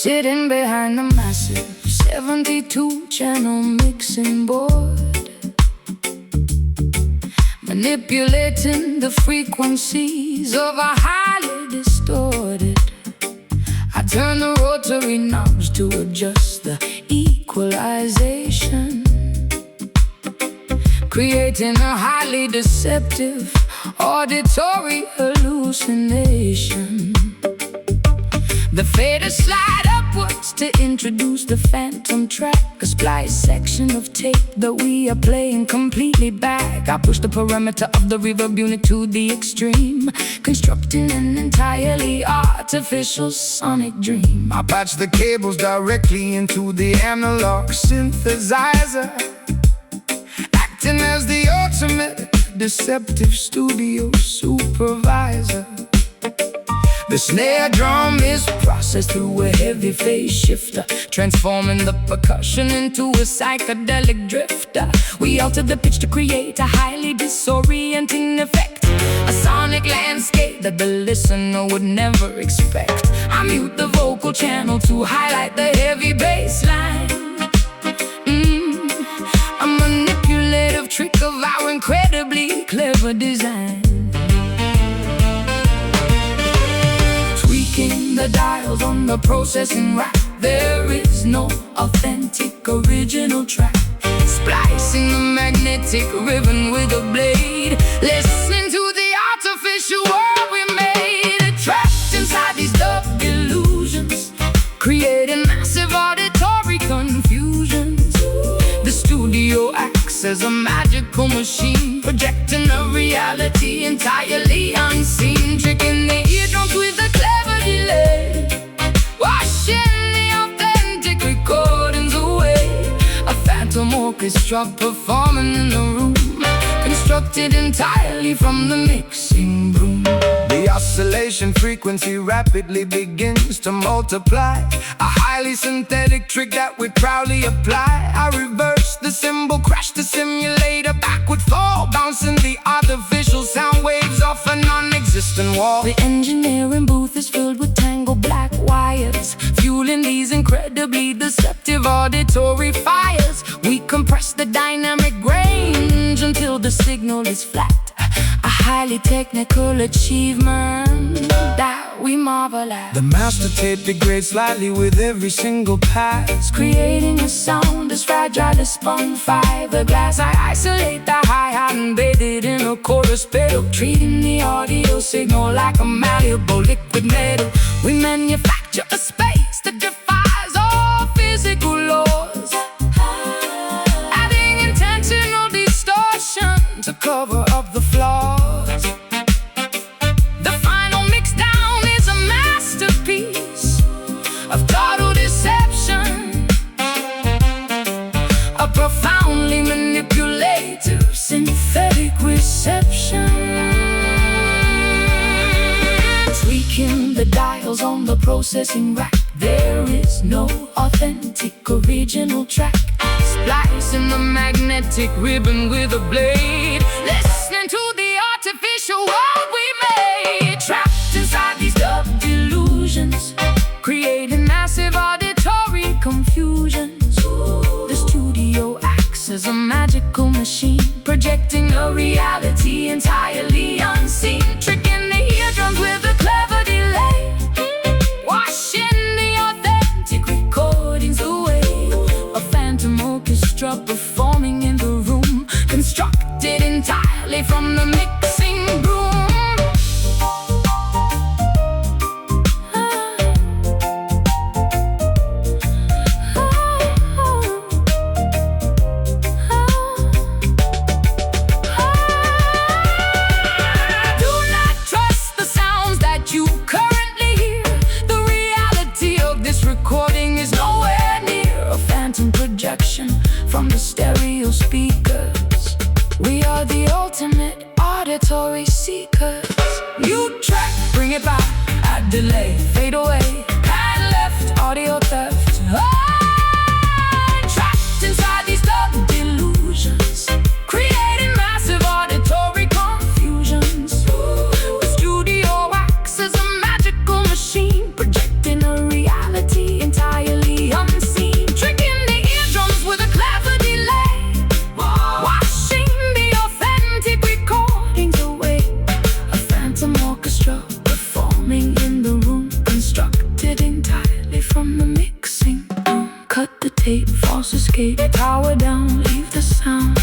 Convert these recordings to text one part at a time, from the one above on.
Sitting behind the massive 72-channel mixing board, manipulating the frequencies of a highly distorted. I turn the rotary knobs to adjust the equalization, creating a highly deceptive auditory hallucination. The faders slide upwards to introduce the phantom track, a splice section of tape that we are playing completely back. I push the parameter of the reverb unit to the extreme, constructing an entirely artificial sonic dream. I patch the cables directly into the analog synthesizer, acting as the ultimate deceptive studio supervisor. The snare drum is processed through a heavy phase shifter, transforming the percussion into a psychedelic drifter. We alter the pitch to create a highly disorienting effect, a sonic landscape that the listener would never expect. I mute the vocal channel to highlight the heavy bass line, a manipulative trick of our incredibly clever design. The dials on the processing rack, there is no authentic original track. Splicing the magnetic ribbon with a blade, listening to the artificial world we made. Trapped inside these dub illusions, creating massive auditory confusions. The studio acts as a magical machine, projecting a reality entirely unseen, tricking the eardrums with a clever delay, washing the authentic recordings away. A phantom orchestra performing in the room, constructed entirely from the mixing broom. The oscillation frequency rapidly begins to multiply, a highly synthetic trick that we proudly apply. I reverse the cymbal, crash the simulator, backward fall, bouncing the artificial sound waves off a non-existent wall. The engineering booth is filled with tangled black wires, fueling these incredibly deceptive auditory fires. We compress the dynamic range until the signal is flat, a highly technical achievement that we marvel at. The master tape degrades slightly with every single pass, creating a sound as fragile as spun fiberglass. I isolate the hi-hat and bathe it in a chorus pedal, treating the audio signal like a malleable liquid metal. We manufacture a space that defies all physical laws, adding intentional distortion to cover up the flaws. The final mix down is a masterpiece of total deception, a profoundly manipulative synthetic reception. Tweaking the dials on the processing rack, there is no authentic original track. Splicing the magnetic ribbon with a blade, listening to the artificial world we made. Trapped inside these dub illusions, creating massive auditory confusions. The studio acts as a magical machine, projecting a reality entirely unseen, tricking the eardrums with a clever delay, washing the authentic recordings away. A phantom orchestra performing in the room, constructed entirely from the mixing broom. Do not trust the sounds that you currently hear. The reality of this recording is nowhere near a phantom projection from the stereo speakers. We are the ultimate auditory seekers. New track, bring it back, add delay, fade away, pan left, audio theft. Trapped inside these dub delusions, creating massive auditory confusions. The studio acts as a magical machine, projecting a reality entirely separated entirely from the mixing. Cut the tape, false escape, power down, leave the sound.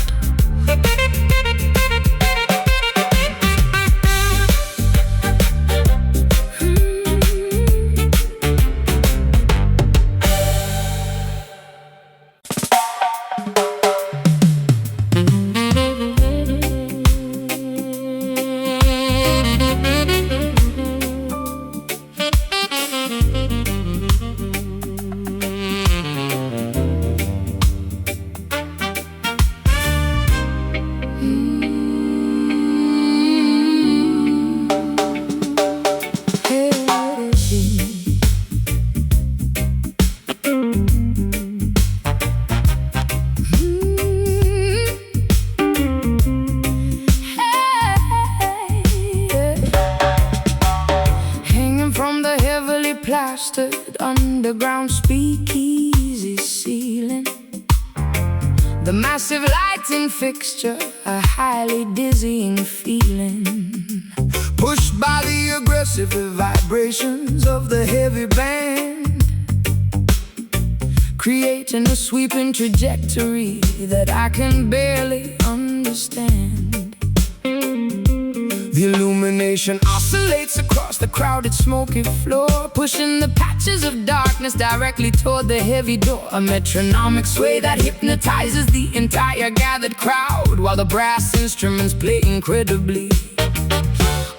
Plastered underground speakeasy ceiling, the massive lighting fixture, a highly dizzying feeling. Pushed by the aggressive vibrations of the heavy band, creating a sweeping trajectory that I can barely understand. The illumination oscillates across the crowded, smoky floor, pushing the patches of darkness directly toward the heavy door. A metronomic sway that hypnotizes the entire gathered crowd, while the brass instruments play incredibly,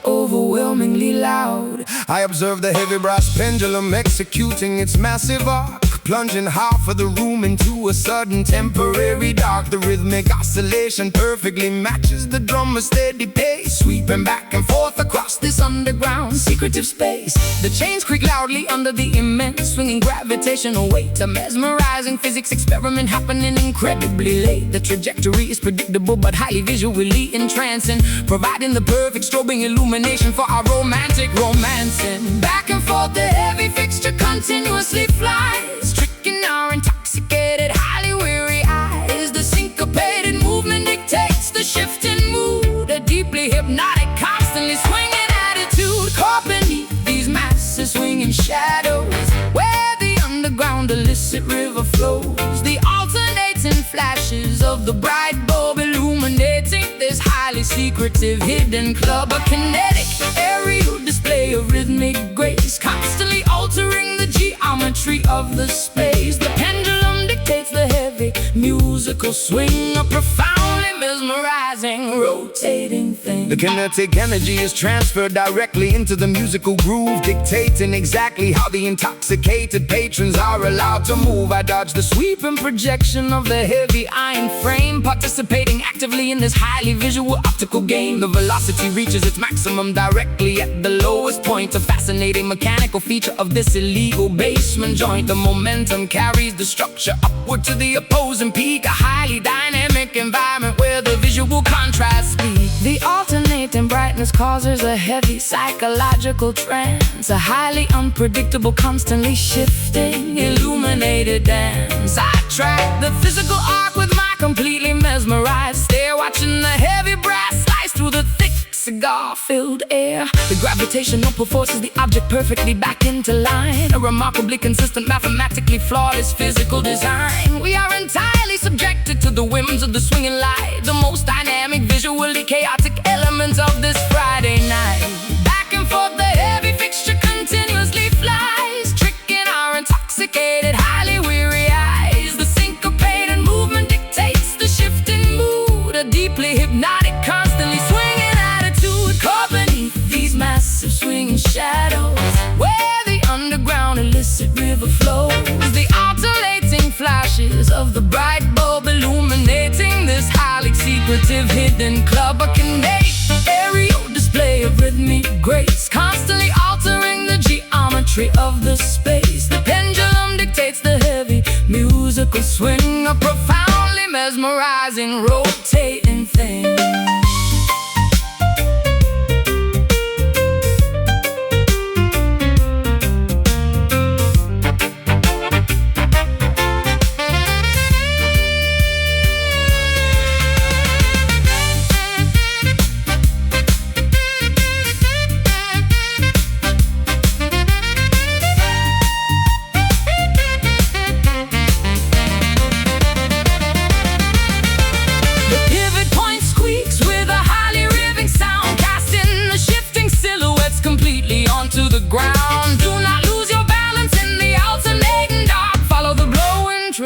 overwhelmingly loud. I observe the heavy brass pendulum executing its massive arc, plunging half of the room into a sudden temporary dark. The rhythmic oscillation perfectly matches the drummer's steady pace, sweeping back and forth across this underground secretive space. The chains creak loudly under the immense swinging gravitational weight, a mesmerizing physics experiment happening incredibly late. The trajectory is predictable but highly visually entrancing, providing the perfect strobing illumination for our romantic romancing. Back and forth the heavy fixture continuously flies, tricking our intoxicated, highly weary eyes. The syncopated movement dictates the shifting mood, a deeply hypnotic, constantly swinging attitude. Caught beneath these massive swinging shadows, where the underground illicit river flows, the alternating flashes of the bright bulb illuminating this highly secretive hidden club. A kinetic aerial display of rhythmic grace, constantly altering the geometry of the space. The pendulum dictates the heavy musical swing, a profoundly mesmerizing, rotating thing. The kinetic energy is transferred directly into the musical groove, dictating exactly how the intoxicated patrons are allowed to move. I dodge the sweeping projection of the heavy iron frame, participating actively in this highly visual optical game. The velocity reaches its maximum directly at the lowest point, a fascinating mechanical feature of this illegal basement joint. The momentum carries the structure upward to the opposing peak, a highly dynamic environment where the visual contrasts speak. The alternating brightness causes a heavy psychological trance, a highly unpredictable, constantly shifting, illuminated dance. I track the physical arc with my completely mesmerized stare, watching the heavy brass slice through the thick cigar-filled air. The gravitational pull forces the object perfectly back into line, a remarkably consistent, mathematically flawless physical design. We are entirely subjected to the whims of the swinging light, the most dynamic, visually chaotic elements of this Friday night. Back and forth the heavy fixture continuously flies, tricking our intoxicated, highly weary eyes. The syncopated movement dictates the shifting mood, a deeply hypnotic, constantly swinging attitude. Caught beneath these massive swinging shadows, where the underground illicit river flows, the alternating flashes of the bright bulb illuminating this highly secretive hidden club. A kinetic aerial display of rhythmic grace, constantly altering the geometry of the space. The pendulum dictates the heavy musical swing, a profoundly mesmerizing, rotating thing.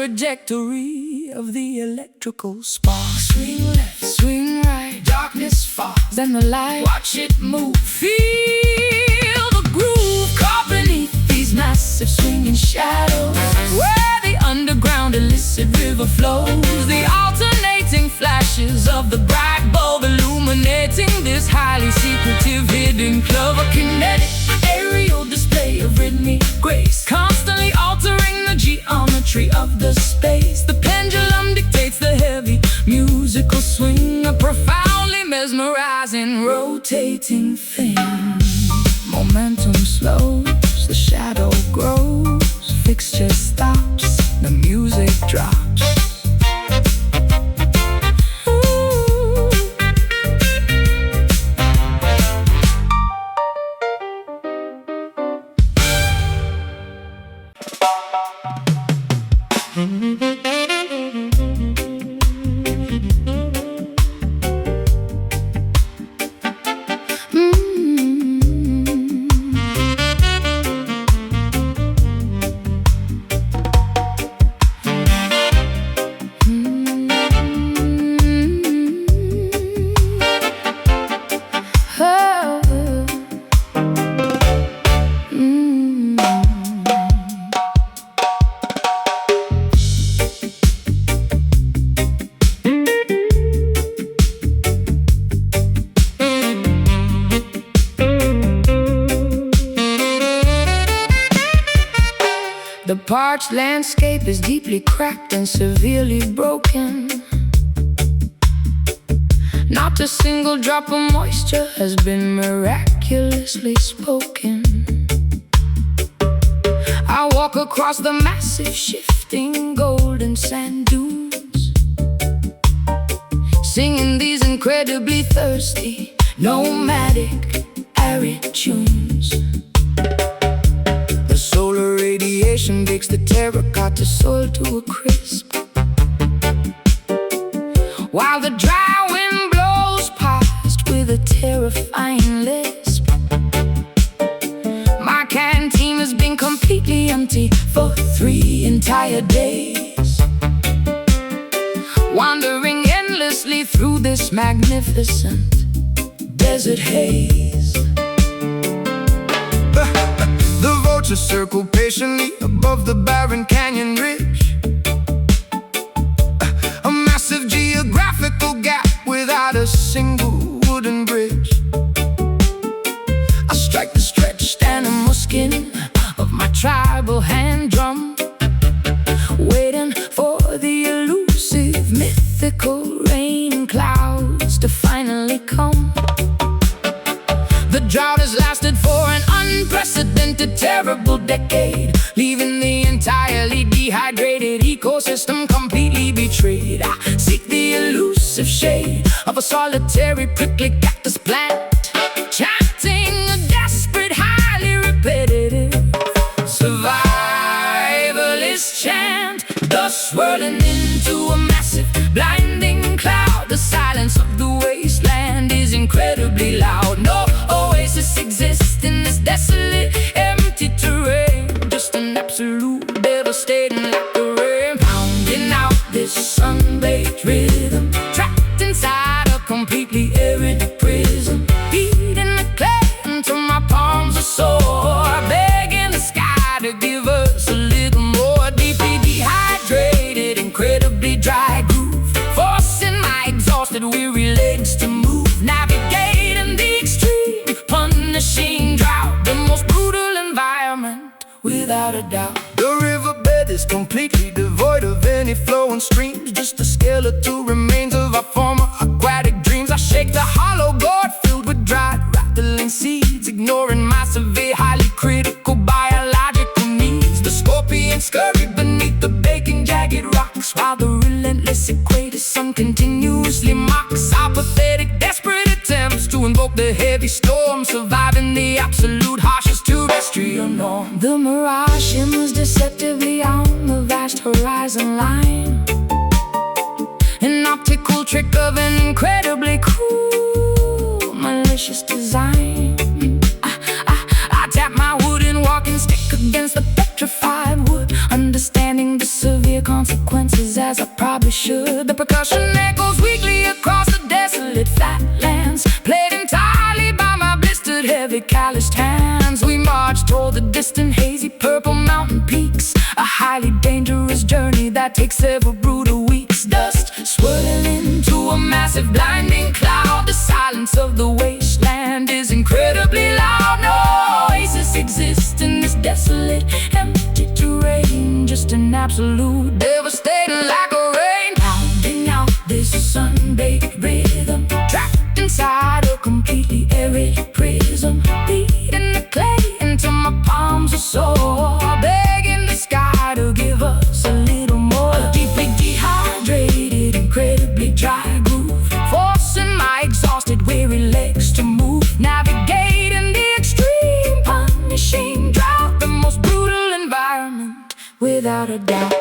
trajectory of the electrical spark. Swing left, swing right, darkness falls, then the light, watch it move. Feel the groove caught beneath these massive swinging shadows, where the underground illicit river flows. The alternating flashes of the bright bulb illuminating this highly secretive hidden club. A kinetic aerial display of rhythmic grace, constantly altering the geometry of the space. The pendulum dictates the heavy musical swing, a profoundly mesmerizing rotating thing. Momentum slows, the shadow grows, fixture stops, the music drops. The parched landscape is deeply cracked and severely broken. Not a single drop of moisture has been miraculously spoken. I walk across the massive shifting golden sand dunes, singing these incredibly thirsty, nomadic, arid tunes. Solar radiation bakes the terracotta soil to a crisp, while the dry wind blows past with a terrifying lisp. My canteen has been completely empty for 3 entire days, wandering endlessly through this magnificent desert haze. The vultures circle patiently above the barren canyon ridge, a massive geographical gap without a single wooden bridge. I strike the stretched animal skin of my tribal hand drum, waiting for the elusive, mythical rain clouds to finally come. The drought has lasted for an unprecedented, terrible decade, leaving the entirely dehydrated ecosystem completely betrayed. I seek the elusive shade of a solitary prickly cactus plant, chanting a desperate, highly repetitive survivalist chant, thus swirling into a massive, blinding cloud. The silence of the wasteland is incredibly loud. No oasis exists in this desolate, empty terrain, just an absolute devastating like the rain, pounding out this sun-baked rhythm, trapped inside a completely arid prison, beating the clay until my palms are sore, begging the sky to give us a little more. Deeply dehydrated, incredibly dry groove, forcing my exhausted, weary legs to move, navigating the extreme, punishing drought, the most brutal environment without a doubt. The riverbed is completely devoid of any flowing streams, just the skeletal remains of our former aquatic dreams. I shake the hollow gourd filled with dried, rattling seeds, ignoring my severe, highly critical biological needs. The scorpions scurry beneath the baking jagged rocks, while the relentless equator sun continuously mocks our pathetic, desperate attempts to invoke the heavy storm, surviving the absolute harshest terrestrial norm. The mirage shimmers deceptively on the vast horizon line, an optical trick of an incredibly cruel, malicious design. I tap my wooden walking stick against the petrified wood, understanding the severe consequences percussion echoes weakly across the desolate flatlands, played entirely by my blistered, heavy, calloused hands. We march toward the distant, hazy, purple mountain peaks, a highly dangerous journey that takes several brutal weeks. Dust swirling into a massive, blinding cloud. The silence of the wasteland is incredibly loud. No oasis exists in this desolate, empty terrain, just an absolute devastating lack of rain. Pounding out this sun-baked rhythm, trapped inside a completely arid prism, beating the clay until my palms are sore, begging the sky to give us a little more. A deeply dehydrated, incredibly dry groove, forcing my exhausted, weary legs to move, navigating the extreme, punishing drought, the most brutal environment, without a doubt.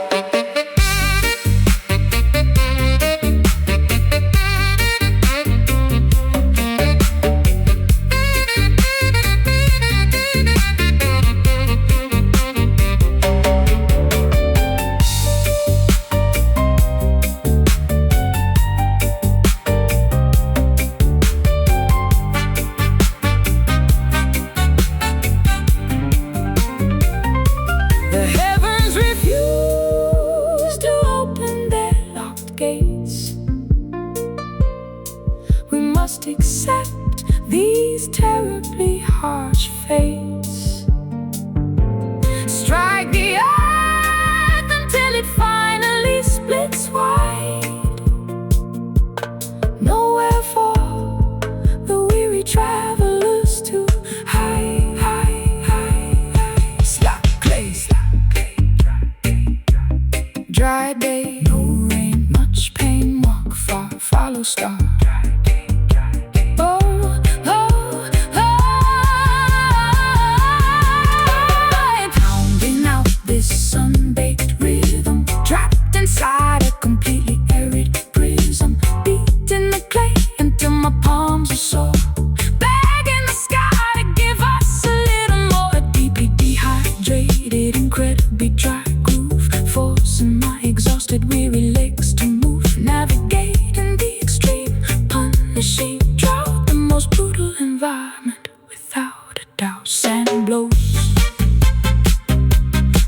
Accept these terribly harsh fates, strike the earth until it finally splits wide. Nowhere for the weary travelers to hide. Slap clay, dry day, no rain, much pain, walk far, follow star. Inside a completely arid prism, beating the clay until my palms are sore, begging the sky to give us a little more. A deeply dehydrated, incredibly dry groove, forcing my exhausted, weary legs to move, navigating the extreme, punishing drought, the most brutal environment, without a doubt. Sand blows,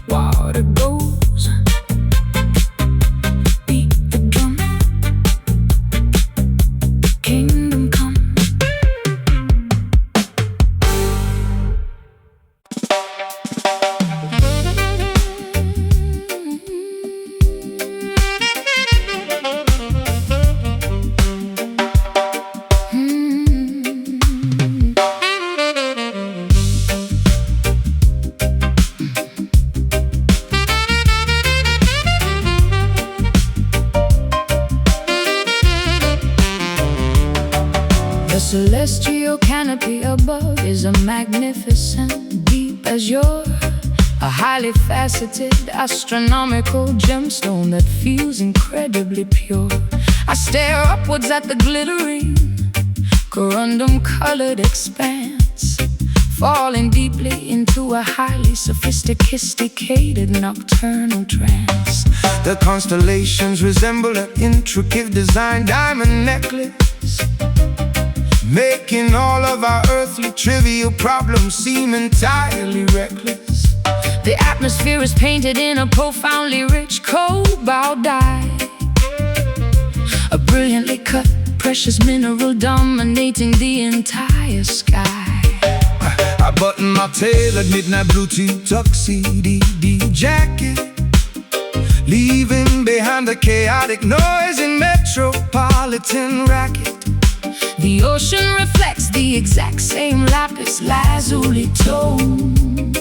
water goes, the celestial canopy above is a magnificent deep azure, a highly faceted astronomical gemstone that feels incredibly pure. I stare upwards at the glittering, corundum-colored expanse, falling deeply into a highly sophisticated nocturnal trance. The constellations resemble an intricate design diamond necklace, making all of our earthly trivial problems seem entirely reckless. The atmosphere is painted in a profoundly rich cobalt dye, a brilliantly cut precious mineral dominating the entire sky. I button my tailored midnight blue tuxedo jacket, leaving behind the chaotic noise in metropolitan racket. The ocean reflects the exact same lapis lazuli tone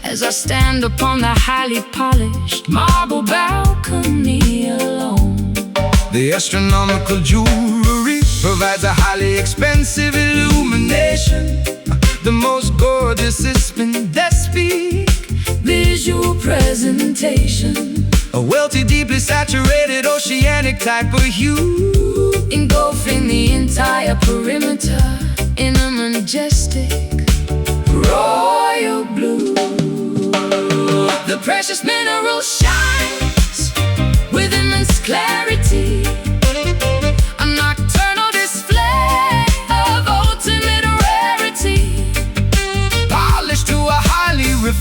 as I stand upon the highly polished marble balcony alone. The astronomical jewelry provides a highly expensive illumination, the most gorgeous spindespeak visual presentation, a wealthy, deeply saturated oceanic type of hue, engulfing the entire perimeter in a majestic royal blue. The precious mineral shines with immense clarity,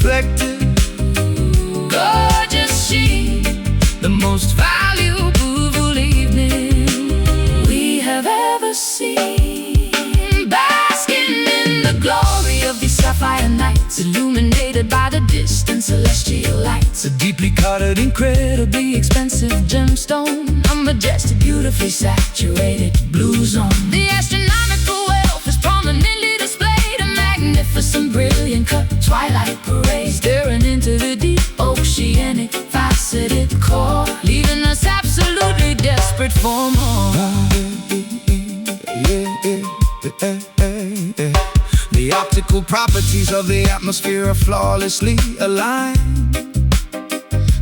reflective. Gorgeous sheen, the most valuable evening we have ever seen. Basking in the glory of these sapphire nights, illuminated by the distant celestial lights. A deeply colored, Incredibly expensive gemstone, a majestic, beautifully saturated blue zone. The astronomical wealth is prominently displayed, a magnificent, brilliant cut twilight parade, staring into the deep oceanic faceted core, leaving us absolutely desperate for more. The optical properties of the atmosphere are flawlessly aligned.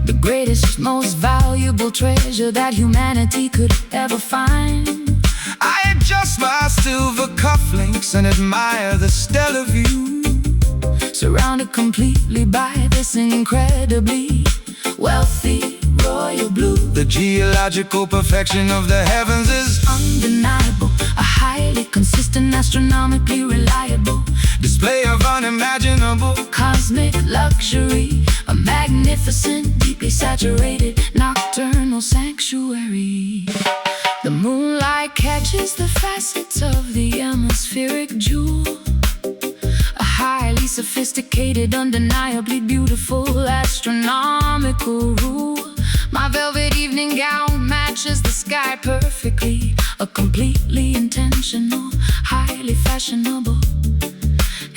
The greatest, most valuable treasure that humanity could ever find. I adjust my silver cufflinks and admire the stellar view, surrounded completely by this incredibly wealthy royal blue. The geological perfection of the heavens is undeniable, a highly consistent, astronomically reliable display of unimaginable cosmic luxury, a magnificent, deeply saturated nocturnal sanctuary. The moonlight catches the facets of the atmospheric jewel, a highly sophisticated, undeniably beautiful astronomical rule. My velvet evening gown matches the sky perfectly, a completely intentional, highly fashionable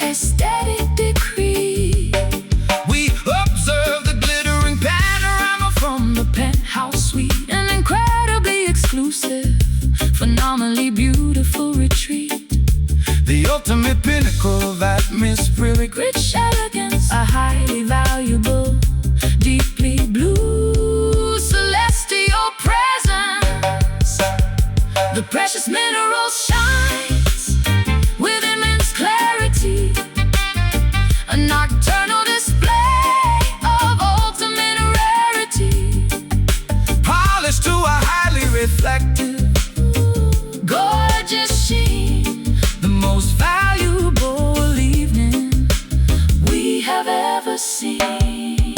aesthetic decree. we observe the glittering Panorama from the penthouse suite, an incredibly exclusive, phenomenally beautiful retreat. the ultimate pinnacle of atmospheric Rich elegance, a highly valuable, deeply blue celestial presence. The precious mineral shines with immense clarity, a nocturnal display of ultimate rarity. polished to a highly reflective, Gorgeous sheen, the most valuable evening we have ever seen.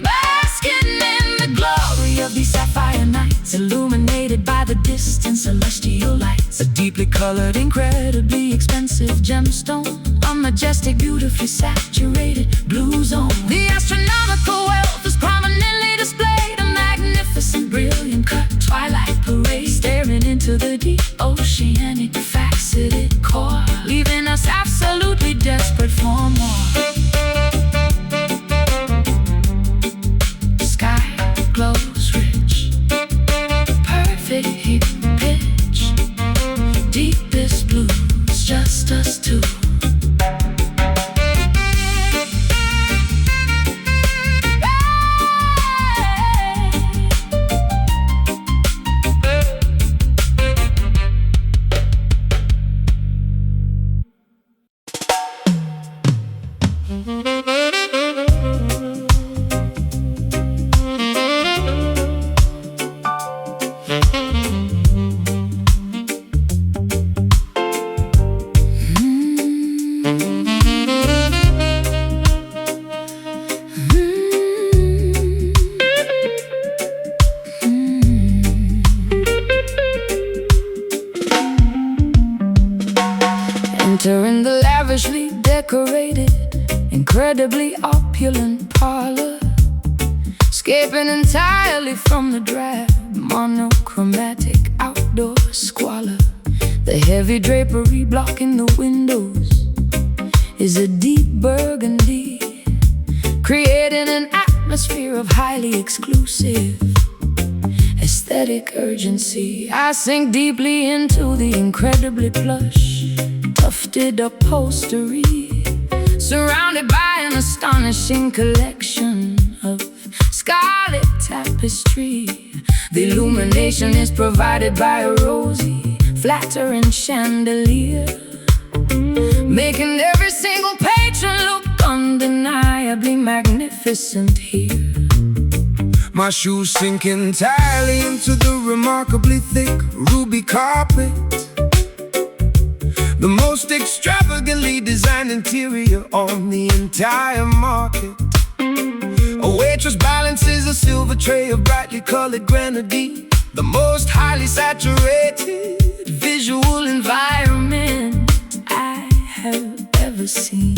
Basking in the glory of these sapphire nights, illuminated by the distant celestial lights. a deeply colored, Incredibly expensive gemstone, a majestic, beautifully saturated blue zone. The astronomical wealth is prominently displayed, a magnificent, brilliant cut twilight parade, staring into the deep oceanic faceted core, leaving us absolutely desperate for more. The sky glows rich, perfect heat pitch, deepest blues, just us two. Entering the lavishly decorated, incredibly opulent parlor, escaping entirely from the drab, monochromatic outdoor squalor. The heavy drapery blocking the windows is a deep burgundy, creating an atmosphere of highly exclusive aesthetic urgency. I sink deeply into the incredibly plush, tufted upholstery, surrounded by an astonishing collection of scarlet tapestry. The illumination is provided by a rosy, flattering chandelier, making every single patron look undeniably magnificent here. my shoes sink entirely into the remarkably thick ruby carpet. The most extravagantly designed interior on the entire market. A waitress balances a silver tray of brightly colored grenadine. The most highly saturated visual environment I have ever seen.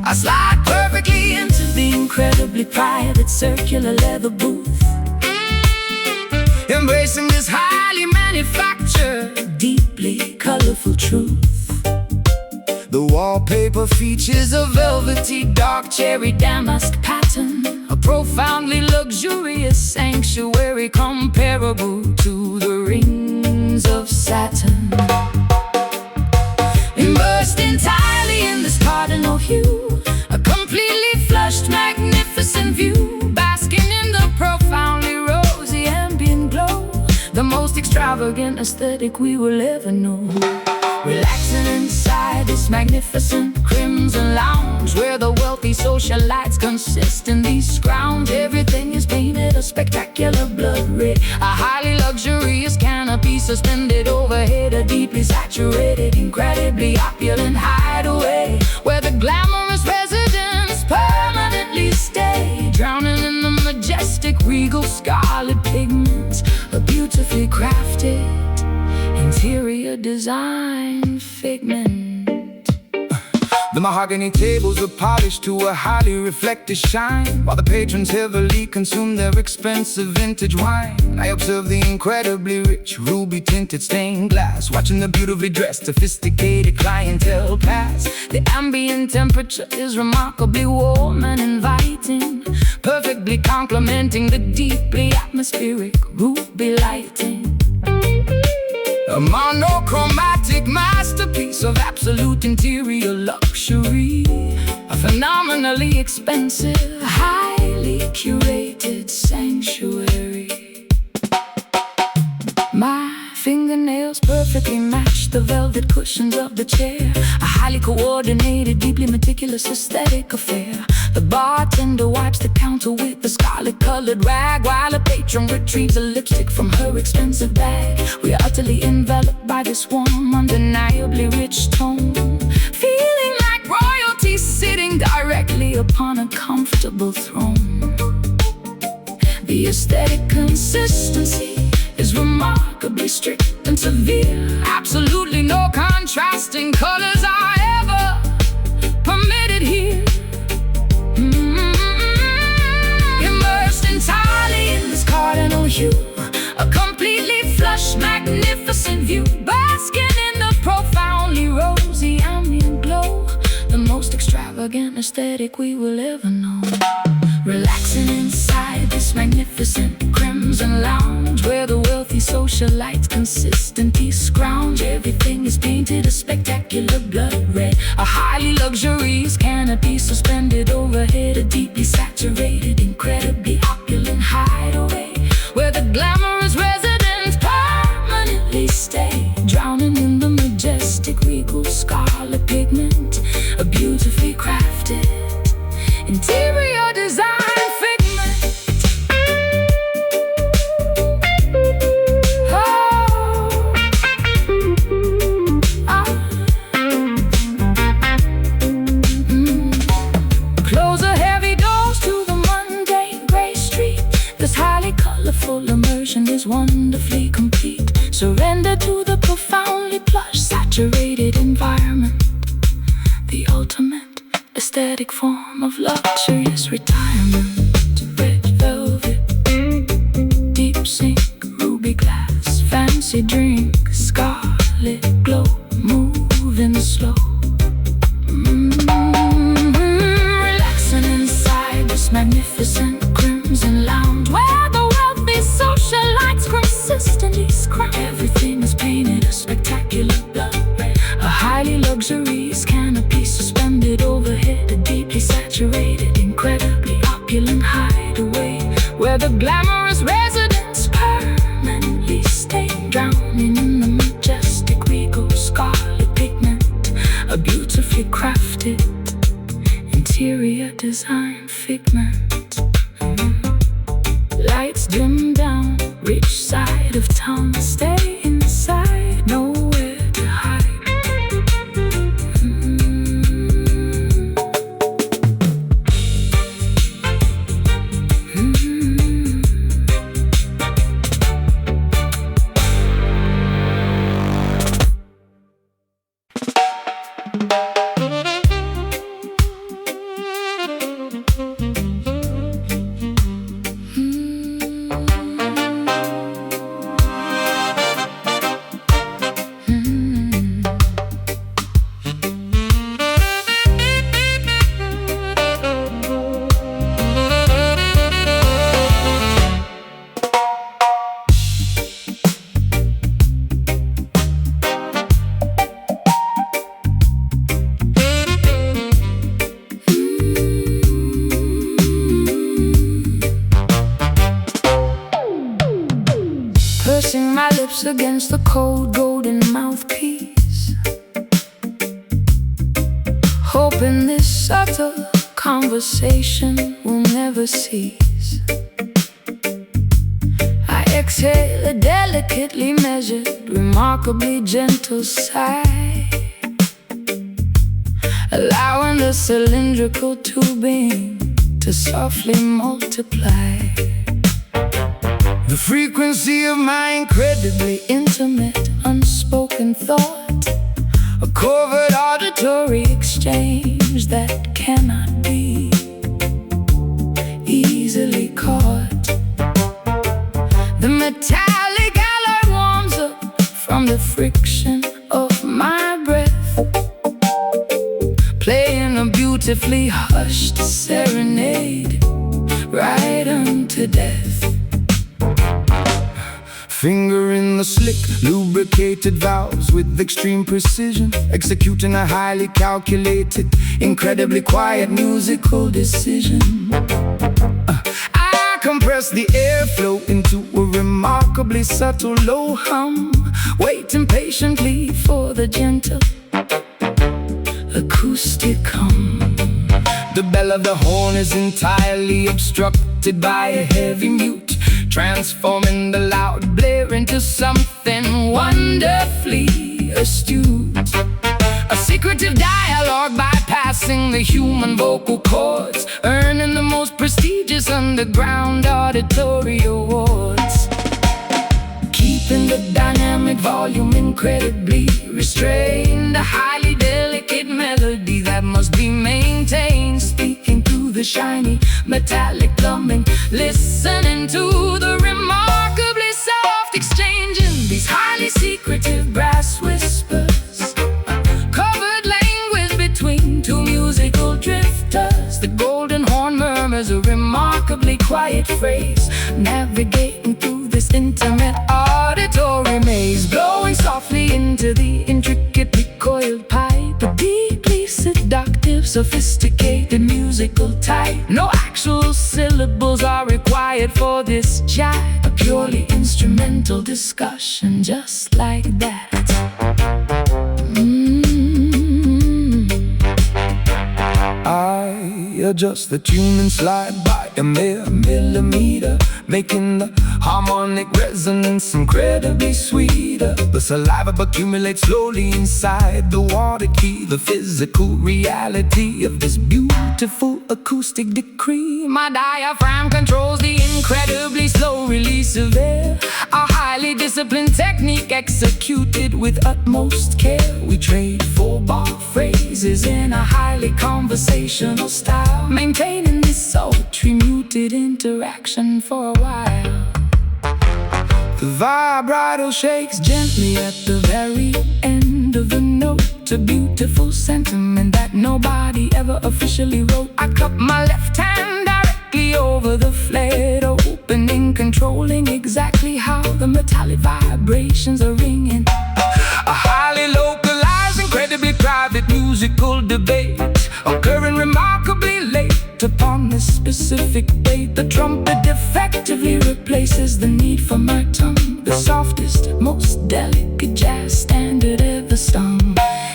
I slide Perfectly into the incredibly private circular leather booth, embracing this highly manufactured, deeply colorful truth. the wallpaper features a velvety dark Cherry damask pattern, a profoundly luxurious sanctuary comparable to the rings of Saturn. Immersed entirely in this cardinal hue, a completely flushed, magnificent view, basking in the profoundly rosy ambient glow, the most extravagant aesthetic we will ever know. Relaxing inside this magnificent crimson lounge, where the wealthy socialites consistently scrounge. Everything is painted a spectacular blood red, a highly luxurious canopy suspended overhead, a deeply saturated, incredibly opulent hideaway, where the glamorous residents permanently stay, drowning in the majestic regal scarlet pigments, a beautifully crafted interior design figment. The mahogany tables are polished to a highly reflective shine, while the patrons heavily consume their expensive vintage wine. I observe the incredibly rich ruby-tinted stained glass, watching the beautifully dressed, sophisticated clientele pass. The ambient temperature is remarkably warm and inviting, perfectly complementing the deeply atmospheric ruby lighting. A monochromatic masterpiece of absolute interior luxury, a phenomenally expensive, highly curated sanctuary. My fingernails perfectly match the velvet cushions of the chair, a highly coordinated, deeply meticulous aesthetic affair. The bartender wipes the counter with a scarlet-colored rag, while a patron retrieves a lipstick from her expensive bag. We are utterly enveloped by this warm, undeniably rich tone, feeling like royalty sitting directly upon a comfortable throne. The aesthetic consistency is remarkably strict and severe. Absolutely no contrasting colors are ever permitted here. Immersed entirely in this cardinal hue, a completely flushed, magnificent view, basking in the profoundly rosy ambient glow, the most extravagant aesthetic we will ever know. Relaxing inside this magnificent crimson lounge, where the wealthy socialites consistently scrounge. Everything is painted a spectacular blood red, a highly luxurious canopy suspended overhead, a deeply saturated, incredibly opulent hideaway, where the glamorous residents permanently stay, drowning in the majestic regal scarlet pigment, a beautifully crafted interior design figment. Close a heavy doors to the mundane gray street. This highly colorful immersion is wonderfully complete. Surrender to the profoundly plush, saturated environment, the ultimate aesthetic form of luxurious retirement. Red velvet, deep sink, ruby glass, fancy drink, scarlet glow, moving slow. Relaxing inside this magnificent crimson lounge, where the wealthy socialites consistently scrounge. Everything is painted a spectacular blood red, a highly luxurious canopy suspended overhead, a deeply saturated, incredibly opulent hideaway, where the glamorous residents permanently stay, drowning in the majestic regal scarlet pigment, a beautifully crafted interior design figment. Lights dim down, rich side of town, stay inside, nowhere to hide. pipes against the cold golden mouthpiece, hoping this subtle conversation will never cease. I exhale a delicately measured, remarkably gentle sigh, allowing the cylindrical tubing to softly multiply. The frequency of my incredibly Intimate, unspoken thought, a covert auditory exchange that cannot be easily caught. The metallic alloy warms up from the friction of my breath, playing a beautifully hushed serenade right unto death. Finger in the slick, lubricated valves with extreme precision, executing a highly calculated, incredibly quiet musical decision. I compress the airflow into a remarkably subtle low hum, waiting patiently for the gentle acoustic hum. The bell of the horn is entirely obstructed by a heavy mute, transforming the loud blare into something wonderfully astute. A secretive dialogue bypassing the human vocal cords, earning the most prestigious underground auditory awards. Keeping the dynamic volume incredibly restrained, a highly delicate melody that must be maintained, speaking through the shiny metallic plumbing, listening to the remarkably soft exchanging, these highly secretive brass whispers, covered language between two musical drifters. The golden horn murmurs a remarkably quiet phrase, navigating through this intimate auditory maze, blowing softly into the intricately coiled pipe, a deeply seductive, sophisticated musical type. No actual syllables are required for this jive, a purely instrumental discussion just like that. I adjust the tune and slide by a mere millimeter, making the harmonic resonance incredibly sweeter. The saliva accumulates slowly inside the water key, the physical reality of this beautiful acoustic decree. My diaphragm controls the incredibly slow release of air, a highly disciplined technique executed with utmost care. We trade 4-bar phrases in a highly conversational style, maintaining this sultry muted interaction for a while. The vibrato shakes Gently at the very end of the note, a beautiful sentiment that nobody ever officially wrote. I cup my left hand directly over the flared opening, controlling exactly how the metallic vibrations are ringing. a highly localized, incredibly private musical debate, occurring remarkably late upon this specific date. The trumpet effectively replaces the need for my tongue, the softest, most delicate jazz standard ever sung,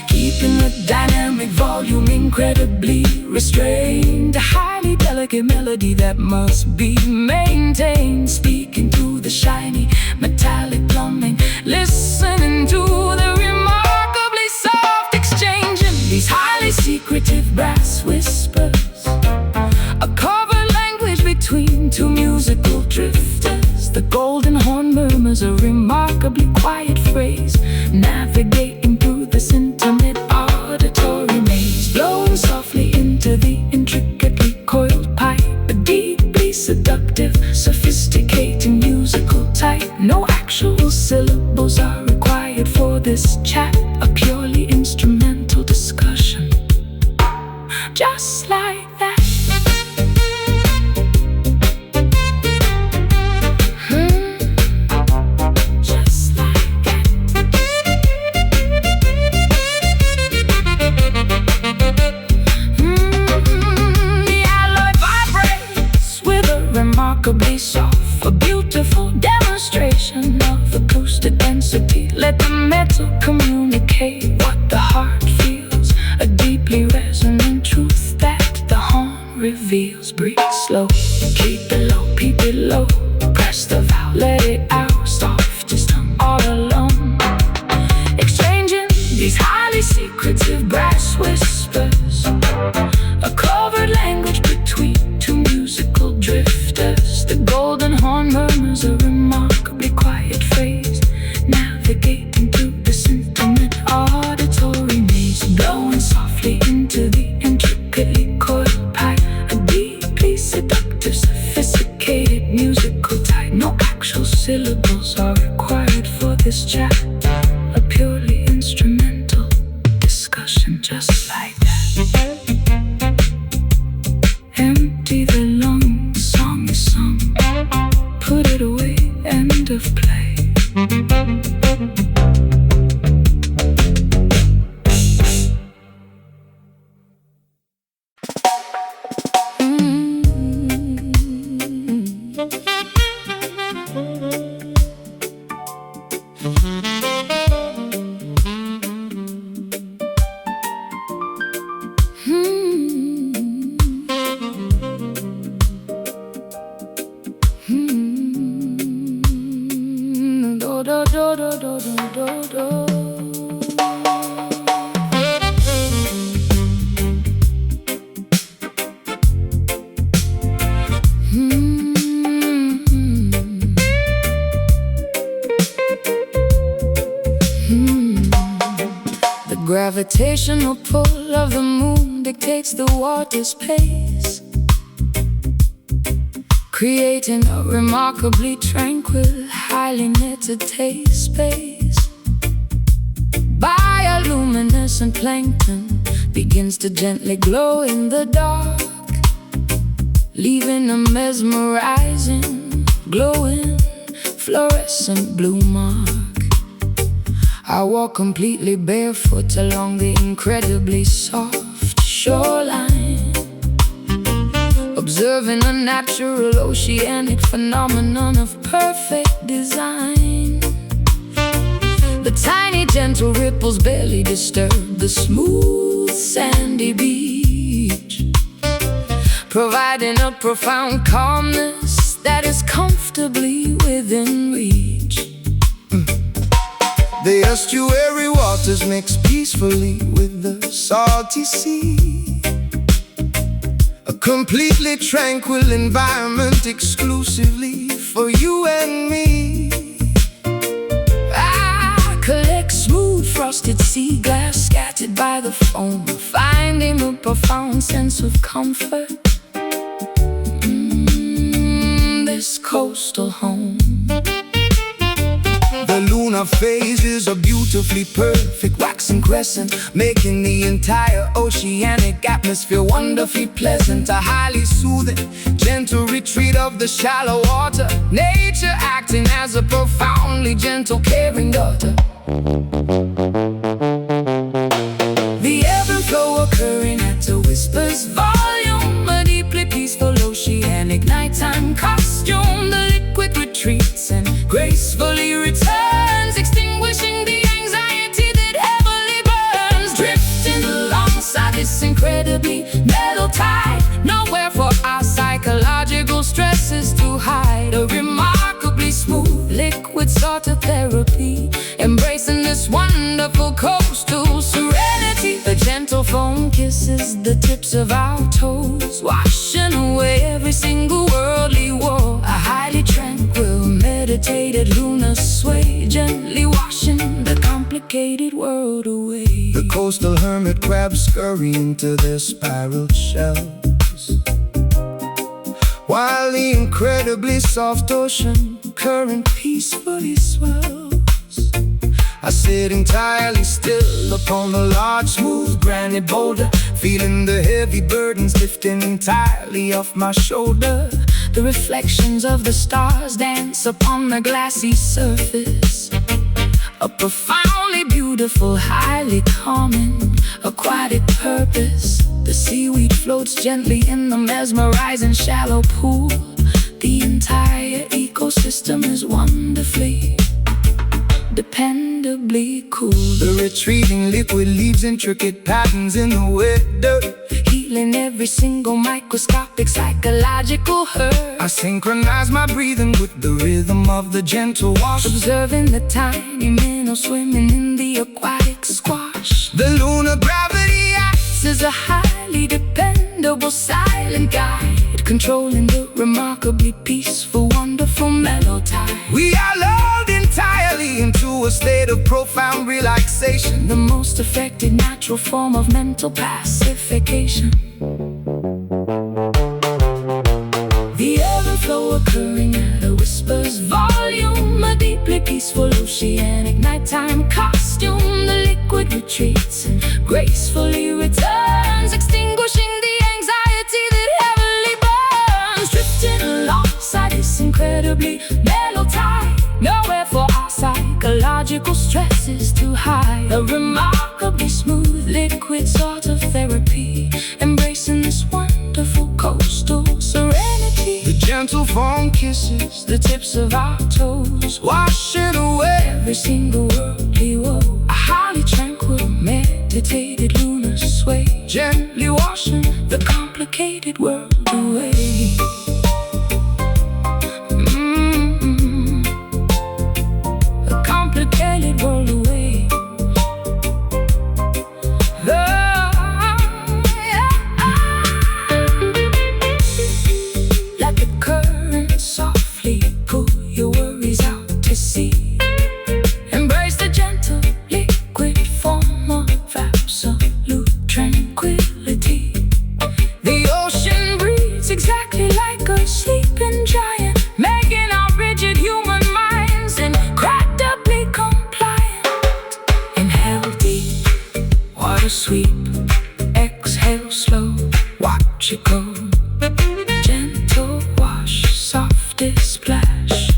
keeping the dynamic volume incredibly restrained, a highly delicate melody that must be maintained, speaking through the shiny metallic plumbing, listening to the remarkably soft exchanging, these highly secretive brass whispers, a covered language between two musical drifters. The golden horn murmurs a remarkably quiet phrase, navigating through this intimate auditory maze, blowing softly into the intricately coiled pipe, a deeply seductive, sophisticating musical type. No actual syllables are required for this chat, a purely instrumental discussion just like that. Just like that. The alloy vibrates with a remarkably soft a beautiful demonstration of acoustic density. Let the metal communicate what the heart feels, a deeply resonant truth that the horn reveals. Breathe slow, keep it low, keep it low. Press the valve, let it out, softest tongue all alone. Exchanging these highly secretive brass whispers, a covert language between two musical drifters. The golden horn murmurs a remarkably quiet phrase, navigating through this intimate auditory maze, blowing softly into the intricately coiled pipe. A deeply seductive, sophisticated musical type. No actual syllables are required for this chat, a purely instrumental discussion just like that. Empty the lungs, song is sung, put it away, end of play. Do, do, do, do, do, do, do. The gravitational pull of the moon dictates the water's pace, creating a remarkably tranquil, highly knitted space. Bioluminescent plankton begins to gently glow in the dark, leaving a mesmerizing, glowing, fluorescent blue mark. I walk completely barefoot along the incredibly soft shoreline, observing a natural oceanic phenomenon of perfect design. The tiny gentle ripples barely disturb the smooth sandy beach, providing a profound calmness that is comfortably within reach. The estuary waters mix peacefully with the salty sea, a completely tranquil environment exclusively for you and me. I collect smooth frosted sea glass scattered by the foam, finding a profound sense of comfort. This coastal home. The lunar phase is a beautifully perfect waxing crescent, making the entire oceanic atmosphere wonderfully pleasant. A highly soothing, gentle retreat of the shallow water, nature acting as a profoundly gentle, caring daughter. The ebb and flow occurring at a whisper's volume, a deeply peaceful oceanic nighttime costume. The liquid retreats and gracefully returns, extinguishing the anxiety that heavily burns, drifting alongside this incredibly mellow tide. Nowhere for our psychological stresses to hide. A remarkably smooth liquid sort of therapy, embracing this wonderful coastal serenity. The gentle foam kisses the tips of our toes, washing away every single worldly woe. A highly tranquil, meditated lunar sway, gently washing the complicated world away. The coastal hermit crabs scurry into their spiraled shells, while the incredibly soft ocean current peacefully swells. I sit entirely still upon the large, smooth granite boulder, feeling the heavy burdens lifting entirely off my shoulder. The reflections of the stars dance upon the glassy surface, a profoundly beautiful, highly calming, aquatic purpose. The seaweed floats gently in the mesmerizing shallow pool. The entire ecosystem treating liquid leaves, intricate patterns in the wet dirt, healing every single microscopic psychological hurt. I synchronize my breathing with the rhythm of the gentle wash, Observing the tiny minnows swimming in the aquatic squash. the lunar gravity acts This is a highly dependable silent guide, controlling the remarkably peaceful, wonderful melody. We are lulled entirely into a state of profound relaxation, The most effective natural form of mental pacification. The ebb and flow occurring at a whisper's volume, a deeply peaceful oceanic nighttime costume. The liquid retreats and gracefully returns, extinguishing the anxiety that heavily burns. Drifting alongside this incredibly mellow tide, nowhere for our psychological stresses to hide. A remarkably smooth liquid sort of therapy, embracing this wonderful coastal serenity. the gentle foam kisses The tips of our toes, washing away every single worldly woe. A highly tranquil, meditated lunar sway, gently washing the complicated world away. The complicated world away. Let the current softly pull your worries out to sea. Embrace the gentle liquid form of absolute tranquility. The ocean breathes exactly like a sleeping giant, making our rigid human minds incredibly compliant. Inhale deep, water sweep. Exhale slow, watch it go. Gentle wash, softest splash.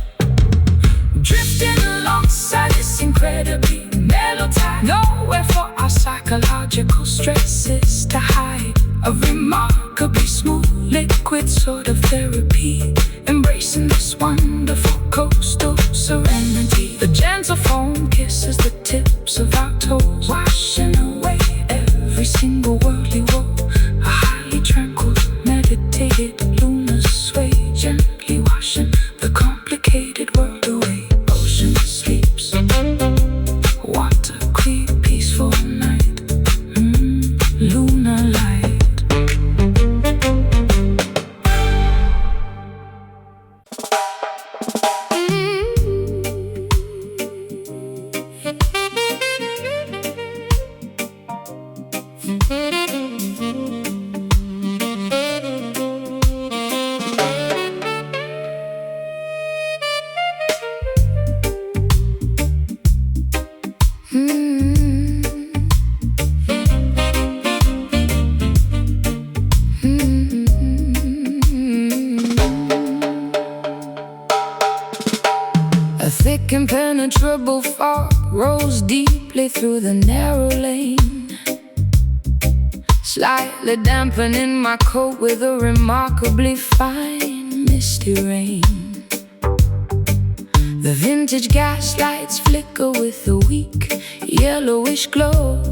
Drifting alongside this incredibly mellow tide, nowhere for our psychological stresses to hide. A remarkably smooth liquid sort of therapy, embracing this wonderful coastal serenity. The gentle foam kisses the tips of our toes, washing away every single worldly woe. A highly tranquil, meditated lunar sway, gently washing the complicated world away. Ocean sleeps, water clear, peaceful night, lunar light. A thick impenetrable fog rose deeply through the narrow lane, slightly dampening my coat with a remarkably fine misty rain. The vintage gaslights flicker with a weak yellowish glow,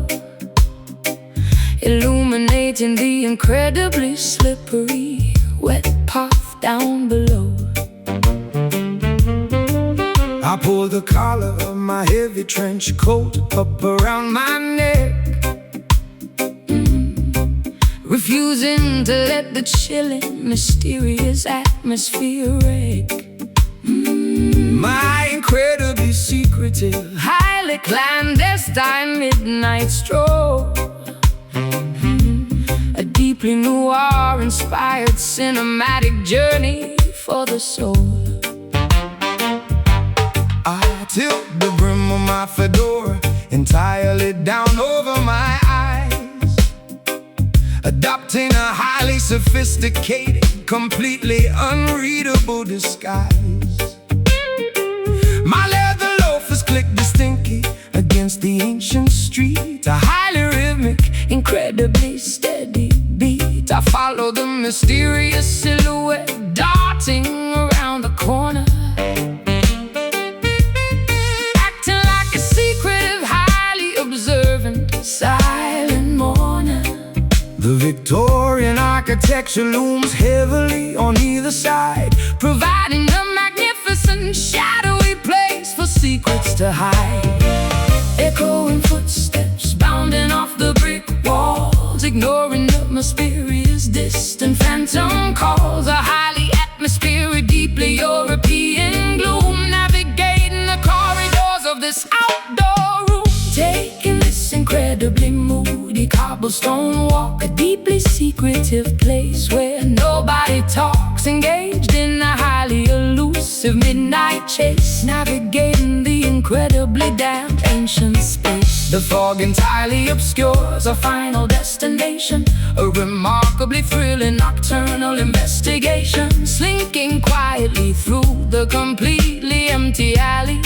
illuminating the incredibly slippery wet path down below. I pull the collar of my heavy trench coat up around my neck, refusing to let the chilling, mysterious atmosphere wreck my incredibly secretive, Highly clandestine midnight stroll, a deeply noir-inspired cinematic journey for the soul. I tilt the brim of my fedora entirely down over my eyes, adopting a highly sophisticated, completely unreadable disguise. My leather loafers click distinctly against the ancient street, a highly rhythmic, incredibly steady beat. I follow the mysterious silhouette darting around the corner, acting like a secretive, highly observed Victorian architecture looms heavily on either side, providing a magnificent shadowy place for secrets to hide. Echoing footsteps bounding off the brick walls, ignoring the mysterious distant phantom calls. A highly atmospheric, deeply European gloom, navigating the corridors of this outdoor room. Taking this incredibly moody cobblestone walk, a deeply secretive place where nobody talks, engaged in a highly elusive midnight chase, navigating the incredibly damp ancient space. The fog entirely obscures our final destination, a remarkably thrilling nocturnal investigation, slinking quietly through the completely empty alley,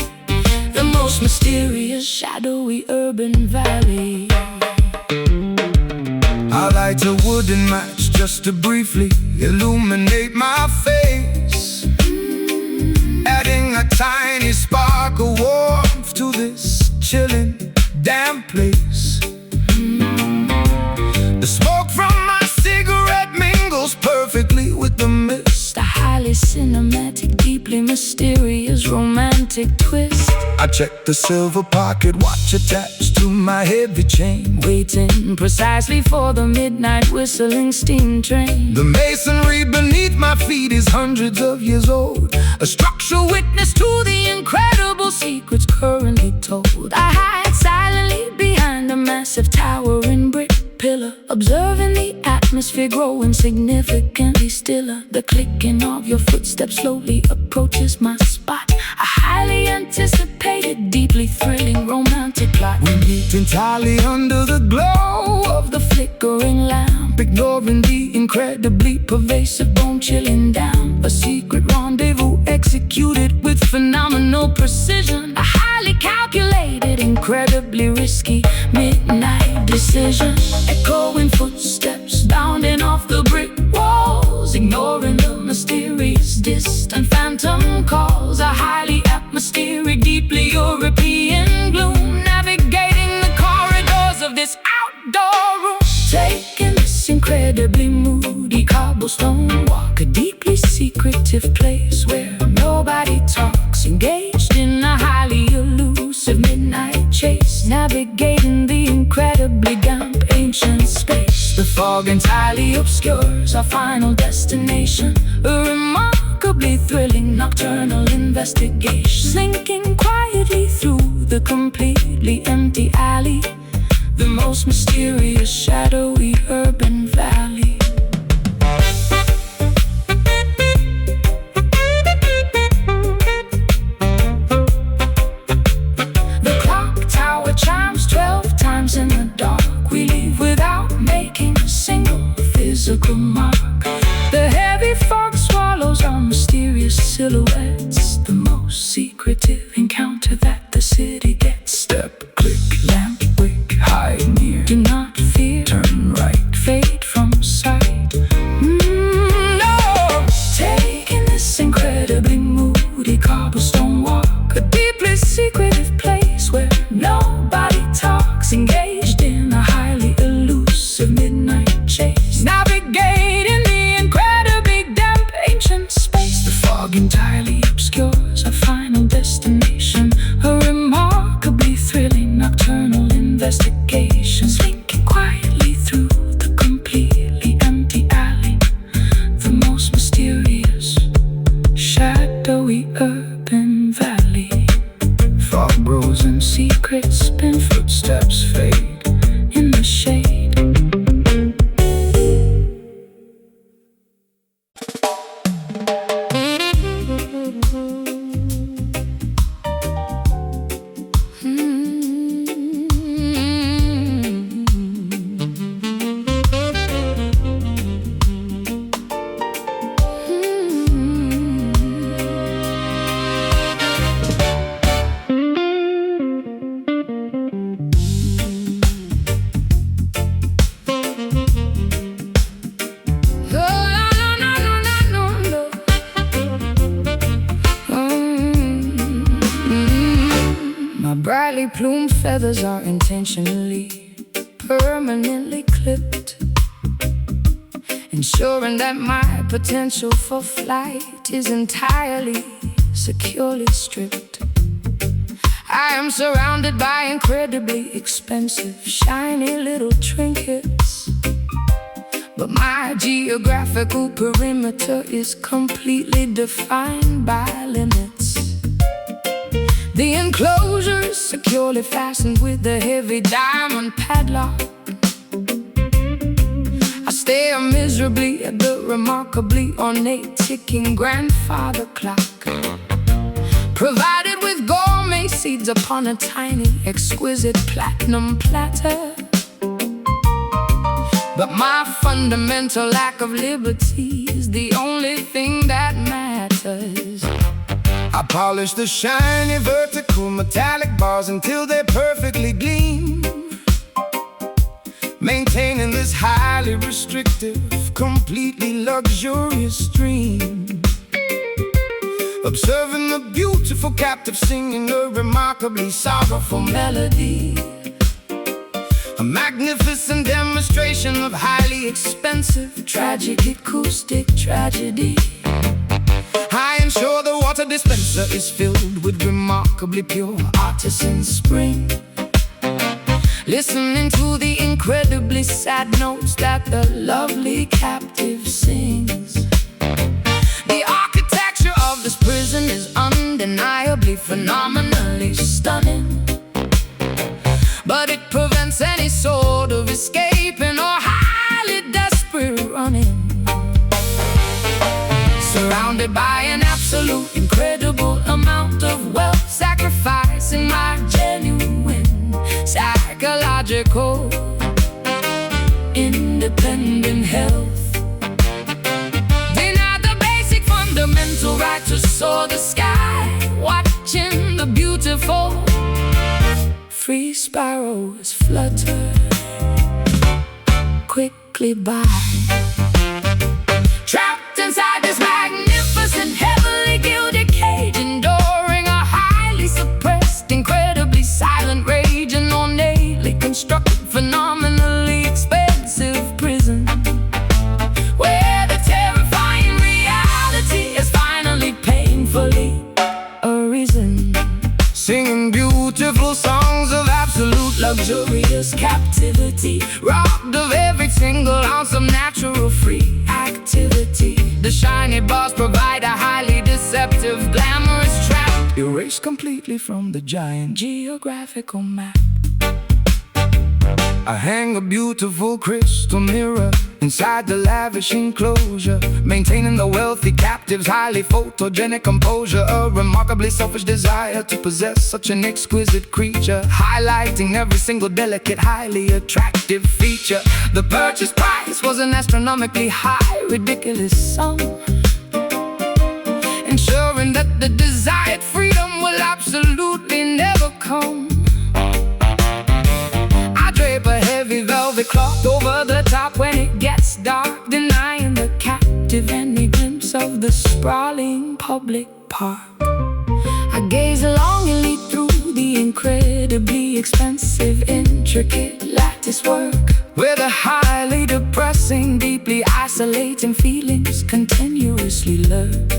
the most mysterious, shadowy urban valley. I light a wooden match just to briefly illuminate my face, adding a tiny spark of warmth to this chilling, damp place. The smoke from my cigarette mingles perfectly with the mist, a highly cinematic, deeply mysterious, romantic twist. I check the silver pocket watch attached to my heavy chain, waiting precisely for the midnight whistling steam train. The masonry beneath my feet is hundreds of years old, a structural witness to the incredible secrets currently told. I hide silently behind a massive towering brick pillar, observing the atmosphere growing significantly stiller. The clicking of your footsteps slowly approaches my spot, a highly anticipated, deeply thrilling, romantic plot. We meet entirely under the glow of the flickering lamp, ignoring the incredibly pervasive, bone-chilling damp. A secret rendezvous executed with phenomenal precision, a highly calculated, incredibly risky midnight decision. Echoing footsteps bounding off the brick walls, ignoring the mysterious distant phantom calls. A highly atmospheric, deeply European gloom, navigating the corridors of this outdoor room. Taking this incredibly moody cobblestone walk, a deeply secretive place where nobody talks, engaged in a highly elusive midnight chase, navigating the incredibly damp ancient space. The fog entirely obscures our final destination, a remarkably thrilling nocturnal investigation, slinking quietly through the completely empty alley, the most mysterious, shadowy urban valley. The clock tower chimes 12 times in the dark. We leave without making a single physical mark. The heavy fog swallows our mysterious silhouettes, the most secretive encounter that the city gets. Step, click, lamp, wick, hide near. Do not fear, turn right, fade from sight. No! Taking this incredibly moody cobblestone walk, a deeply secretive place where nobody talks, engaged in a highly elusive midnight chase, navigating the incredibly damp ancient space. The fog entirely obscures our final destination, a remarkably thrilling nocturnal investigation, slinking quietly through the completely empty alley, the most mysterious, shadowy urban valley. Fog bros and secrets spin, footsteps fade in the shade. Brightly plumed feathers are intentionally, permanently clipped. ensuring that my potential for flight is entirely, securely stripped. I am surrounded by incredibly expensive, shiny little trinkets, but my geographical perimeter is completely defined by limits. The enclosure is securely fastened with a heavy diamond padlock. I stare miserably at the remarkably ornate ticking grandfather clock, provided with gourmet seeds upon a tiny, exquisite platinum platter. But my fundamental lack of liberty is the only thing that matters. I polish the shiny vertical metallic bars until they perfectly gleam, maintaining this highly restrictive, completely luxurious stream. Observing the beautiful captive singing a remarkably sorrowful melody, a magnificent demonstration of highly expensive, tragic acoustic tragedy. I ensure the water dispenser is filled with remarkably pure artisan spring, listening to the incredibly sad notes that the lovely captive sings. The architecture of this prison is undeniably phenomenally stunning, but it prevents any sort of escaping or highly desperate running. Surrounded by an absolute incredible amount of wealth, sacrificing my genuine psychological independent health, deny the basic fundamental right to soar the sky, watching the beautiful free sparrows flutter quickly by. Trapped inside this magnificent, heavily gilded cage, enduring a highly suppressed, incredibly silent rage, an ornately constructed, phenomenally expensive prison, where the terrifying reality is finally painfully arisen. Singing beautiful songs of absolute Luxurious captivity, robbed of every single ounce of natural free activity. The shiny bars provide a highly deceptive, glamorous trap, erased completely from the giant geographical map. I hang a beautiful crystal mirror inside the lavish enclosure, maintaining the wealthy captive's highly photogenic composure. A remarkably selfish desire to possess such an exquisite creature, highlighting every single delicate, highly attractive feature. The purchase price was an astronomically high, ridiculous sum, ensuring that the desired freedom will absolutely never come. Drape a heavy velvet cloth over the top when it gets dark, denying the captive any glimpse of the sprawling public park. I gaze longingly through the incredibly expensive, intricate lattice work, where the highly depressing, deeply isolating feelings continuously lurk.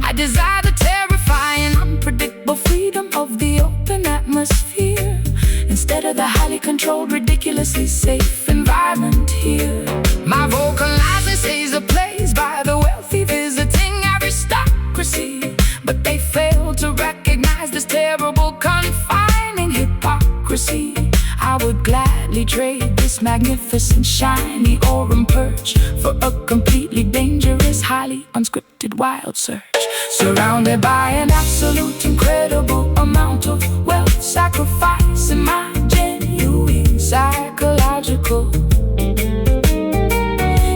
I desire the terrifying, unpredictable freedom of the open atmosphere, instead of the highly controlled, ridiculously safe environment here. My vocalizing stays ablaze by the wealthy visiting aristocracy, but they fail to recognize this terrible, confining hypocrisy. I would gladly trade this magnificent, shiny aurum perch for a completely dangerous, highly unscripted wild search. Surrounded by an absolute, incredible amount of wealth, sacrificing my genuine psychological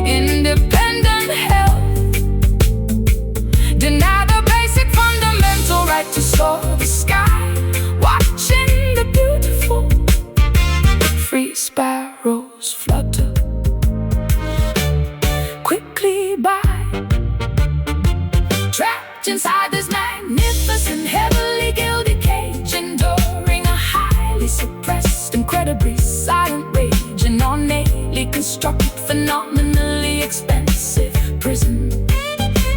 independent health, deny the basic fundamental right to soar the sky, watching the beautiful free sparrows flutter quickly by. Trapped inside this magnificent, heavily gilded cage, enduring a highly suppressed, incredibly silent rage, an ornately constructed, phenomenal expensive prison,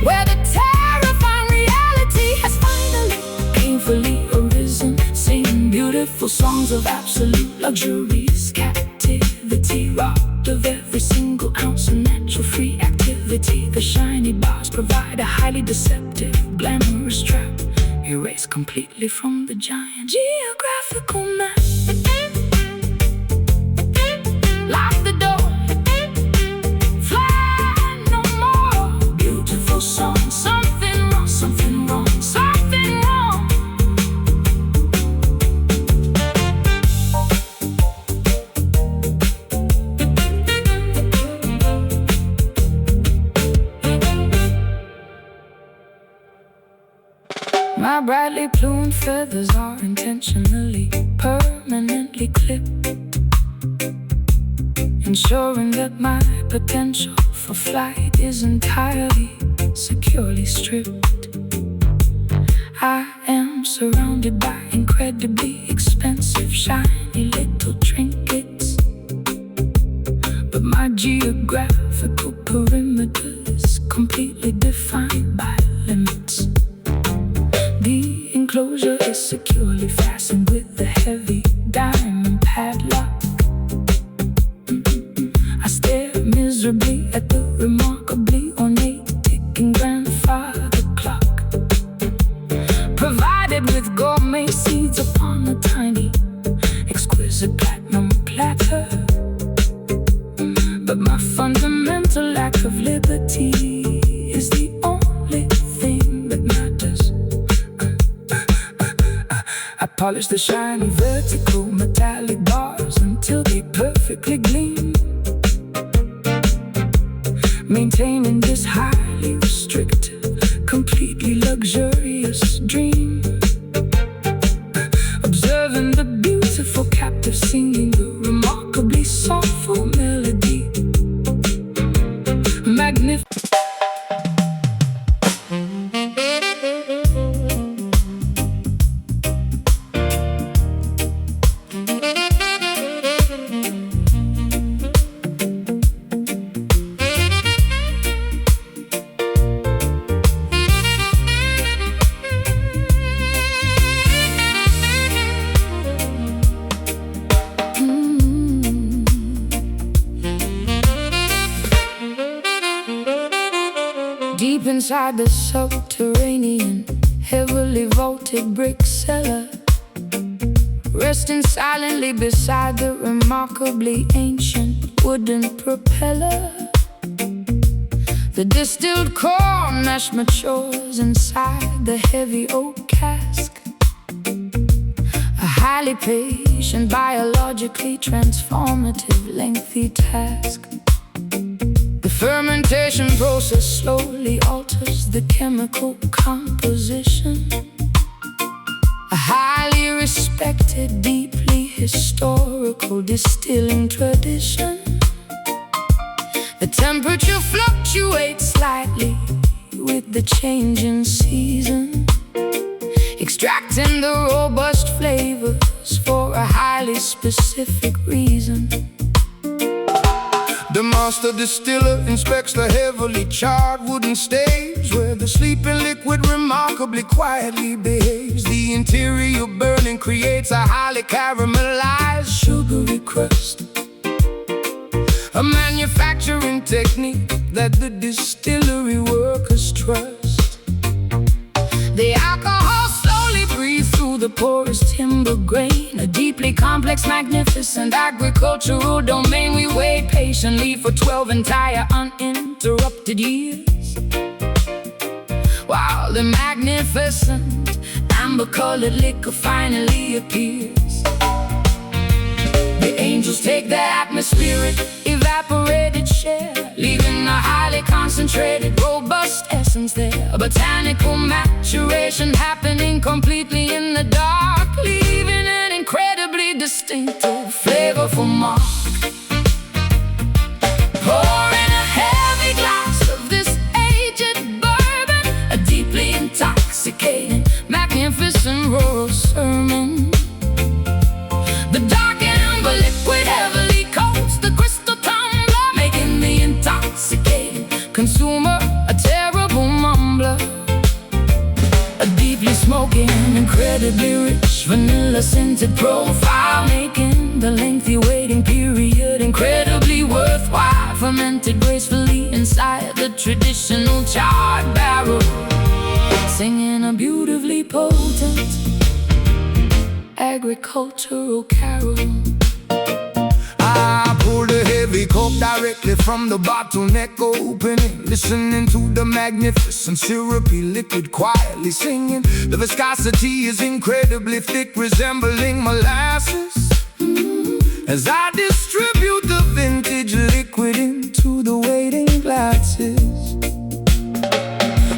where the terrifying reality has finally painfully arisen, singing beautiful songs of absolute luxuries, captivity, robbed of every single ounce of natural free activity. The shiny bars provide a highly deceptive, glamorous trap, erased completely from the giant geographical map. Lock the door, fly no more. Beautiful song, something wrong, something wrong, something wrong. My brightly plumed feathers are intentionally, permanently clipped, ensuring that my potential for flight is entirely, securely stripped. I am surrounded by incredibly expensive, shiny little trinkets, but my geographical perimeter is completely defined by limits. The enclosure is securely fastened with a heavy diamond padlock. I stare miserably at the remarkably ornate ticking grandfather clock, provided with gourmet seeds upon a tiny, exquisite platinum platter. But my fundamental lack of liberty is the only thing that matters. I polish the shiny vertical metallic bars until they perfectly gleam, maintaining this highly restrictive, completely luxurious dream. Observing the beautiful captive singing the remarkably soulful melody. Magnificent. Deep inside the subterranean, heavily vaulted brick cellar, resting silently beside the remarkably ancient wooden propeller. The distilled corn ash matures inside the heavy oak cask, a highly patient, biologically transformative, lengthy task. The fermentation process slowly alters the chemical composition, a highly respected, deeply historical distilling tradition. The temperature fluctuates slightly with the change in season, extracting the robust flavors for a highly specific reason. The master distiller inspects the heavily charred wooden staves, where the sleeping liquid remarkably quietly behaves. The interior burning creates a highly caramelized, sugary crust, a manufacturing technique that the distillery workers trust. The alcohol slowly breathes through the porous timber grain, a deeply complex, magnificent agricultural domain. We wait patiently for 12 entire uninterrupted years, while the magnificent amber-colored liquor finally appears. The angels take the atmospheric, evaporated share, leaving a highly concentrated, robust essence there. A botanical maturation happening completely in the dark, leaving an incredibly distinctive, flavorful mark. Pouring a heavy glass of this aged bourbon, a deeply intoxicating, magnificent rural sermon. The dark amber liquid heavily coats the crystal tumbler, making the intoxicating incredibly rich, vanilla-scented profile, making the lengthy waiting period incredibly worthwhile. Fermented gracefully inside the traditional charred barrel, singing a beautifully potent agricultural carol. I pulled a heavy coke directly from the bottleneck opening, listening to the magnificent syrupy liquid quietly singing. The viscosity is incredibly thick, resembling molasses, as I distribute the vintage liquid into the waiting glasses.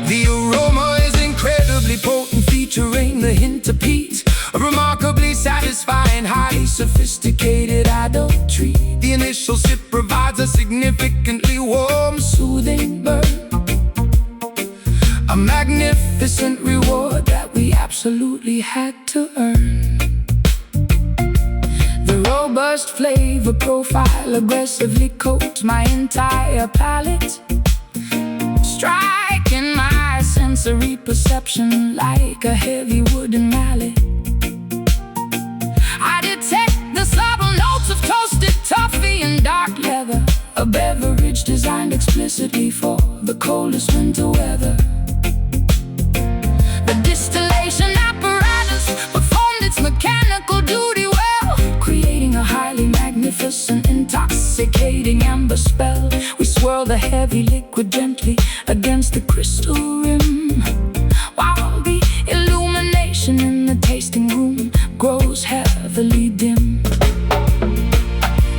The aroma is incredibly potent, featuring the hint of peat, a remarkably satisfying, highly sophisticated adultery. The initial sip provides a significantly warm, soothing burn, a magnificent reward that we absolutely had to earn. The robust flavor profile aggressively coats my entire palate, striking my sensory perception like a heavy wooden mallet. I detect the subtle notes of toasted toffee and dark leather, a beverage designed explicitly for the coldest winter weather. The distillation apparatus performed its mechanical duty well, creating a highly magnificent, intoxicating amber spell. We swirl the heavy liquid gently against the crystal rim, while the illumination in the tasting room grows heavily dim.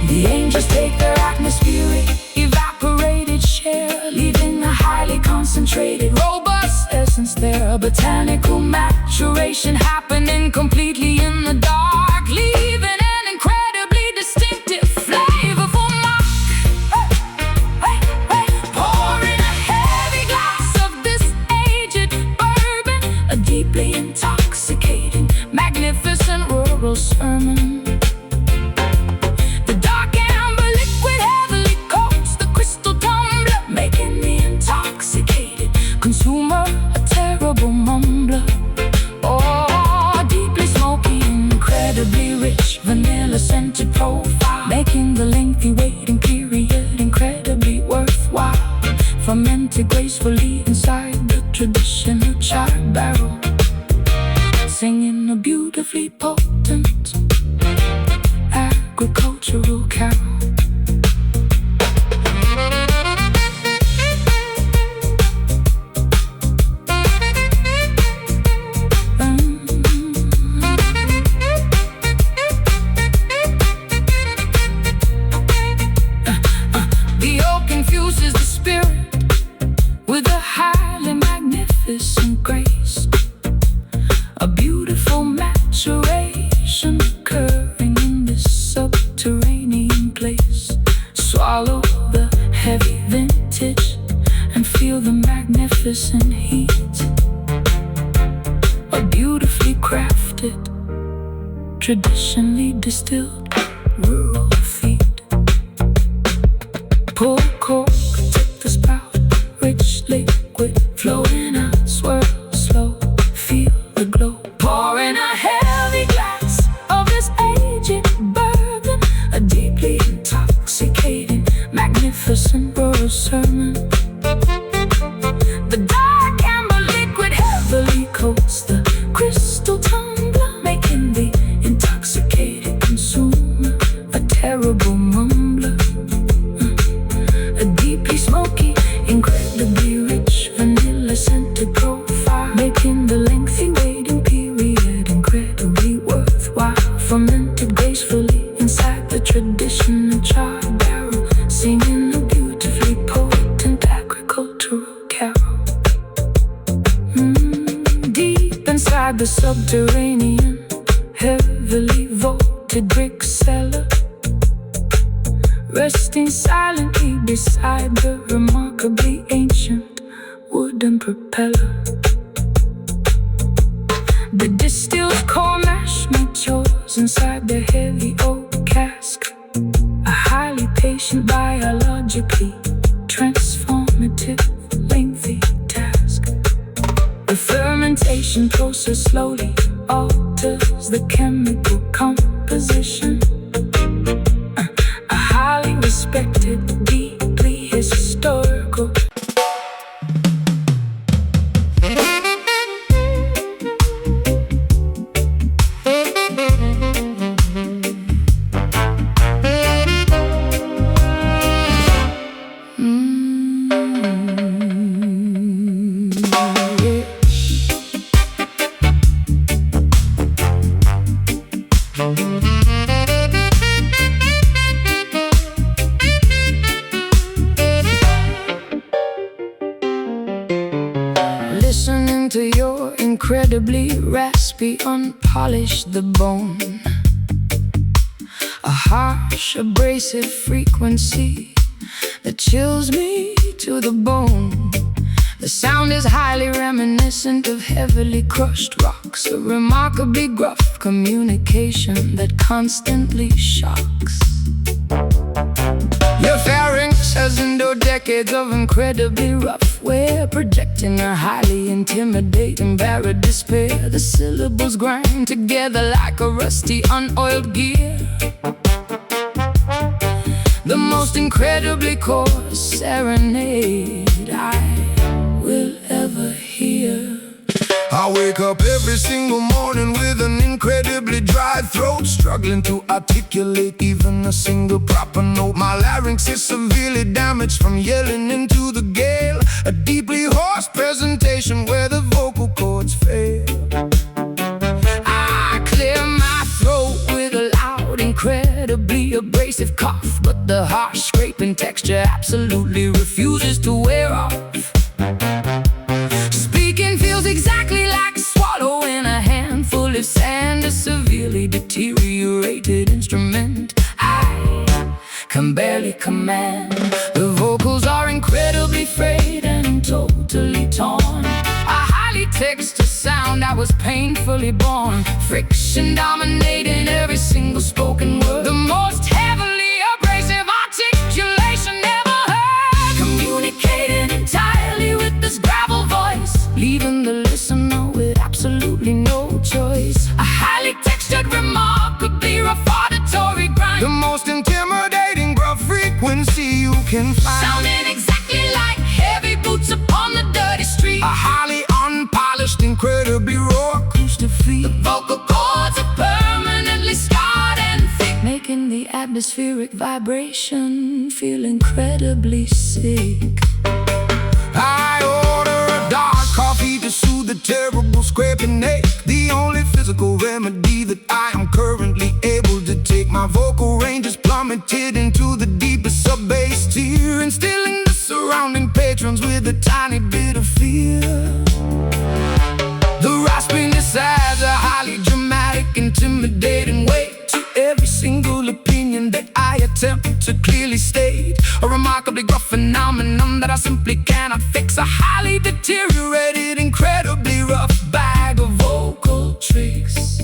The angels take their atmospheric, evaporated share, leaving a highly concentrated, robust essence there. A botanical maturation happening completely in the dark, leaving an incredibly distinctive, flavorful mark. Pouring a heavy glass of this aged bourbon, a deeply intoxicating, magnificent rural sermon. The dark amber liquid heavily coats the crystal tumbler, making the intoxicated consumer a terrible mumbler. Oh, deeply smoky, incredibly rich, vanilla-scented profile, making the lengthy waiting period incredibly worthwhile. Fermented gracefully inside the traditional charred barrel, singing a beautifully potent agricultural carol. The oak infuses the spirit with a highly magnificent grace, a beautiful maturation occurring in this subterranean place. Swallow the heavy vintage and feel the magnificent heat, a beautifully crafted, traditionally distilled rural feed. Pull cork, take the spout, rich liquid flowing out, swirl slow, feel the glow. Pouring a heavy glass of this aged bourbon, a deeply intoxicating, magnificent rural sermon. The dark amber liquid heavily coats the crystal tumbler, making the intoxicated consumer a terrible mumbler. A deeply smoky, incredibly rich, vanilla-scented profile, making the lengthy waiting period incredibly worthwhile. Fermented gracefully inside the traditional charred barrel, singing a beautifully potent agricultural carol. Deep inside the subterranean, heavily vaulted brick cellar, resting silently beside the remarkably ancient wooden propeller. The distilled core mash matures inside the heavy oak cask, a highly patient, biologically transformative, lengthy task. The ferment fermentation process slowly alters the chemical composition. A highly respected, deeply historical. Listening to your incredibly raspy, unpolished the bone. A harsh, abrasive frequency that chills me to the bone. The sound is highly reminiscent of heavily crushed rocks, a remarkably gruff communication that constantly shocks. Your pharynx has endured decades of incredibly rough wear, projecting a highly intimidating barra despair. The syllables grind together like a rusty, unoiled gear. The most incredibly coarse serenade I will ever hear. I wake up every single morning with an incredibly dry throat, struggling to articulate even a single proper note. My larynx is severely damaged from yelling into the gale, a deeply hoarse presentation where the vocal cords fail. I clear my throat with a loud, incredibly abrasive cough, but the harsh scraping texture absolutely refuses to wear off. Speaking feels exactly like swallowing a handful of sand, a severely deteriorated instrument I can barely command. The vocals are incredibly frayed and totally torn, a highly textured sound that was painfully born. Friction dominating every single spoken word, the most heavily abrasive articulation ever heard. Communicating entirely with this gravel voice, leaving the listener with absolutely no choice. A highly textured, remarkably rough auditory grind, the most intimidating gruff frequency you can find, sounding exactly like heavy boots upon the dirty street. a highly unpolished, incredibly raw acoustic feel. The vocal cords are permanently scarred and thick, Making the atmospheric vibration feel incredibly sick. I order a dark coffee to soothe the terrible scraping ache, the only physical remedy that I am currently able to take. My vocal range is plummeted into the deepest sub-bass tier, instilling the surrounding patrons with a tiny bit of fear. The raspiness adds a highly dramatic, intimidating weight to every single opinion that I attempt to clearly state. A remarkably gruff phenomenon that I simply cannot fix, a highly deteriorated, incredibly rough bag of vocal tricks.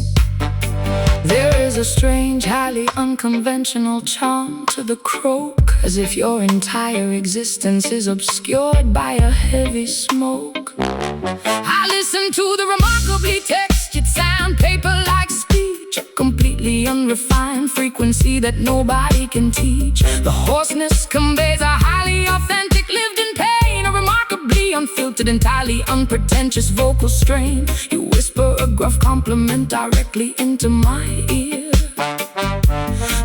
There is a strange, highly unconventional charm to the croak, as if your entire existence is obscured by a heavy smoke. I listen to the remarkably textured sandpaper-like speech, a completely unrefined frequency that nobody can teach. The hoarseness conveys a highly authentic, lived-in pain, a remarkably unfiltered, entirely unpretentious vocal strain. You whisper a gruff compliment directly into my ear.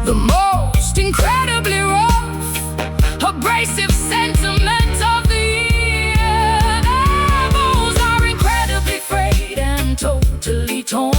The most incredibly rough, abrasive sentiment of the year. Elbows are incredibly frayed and totally torn,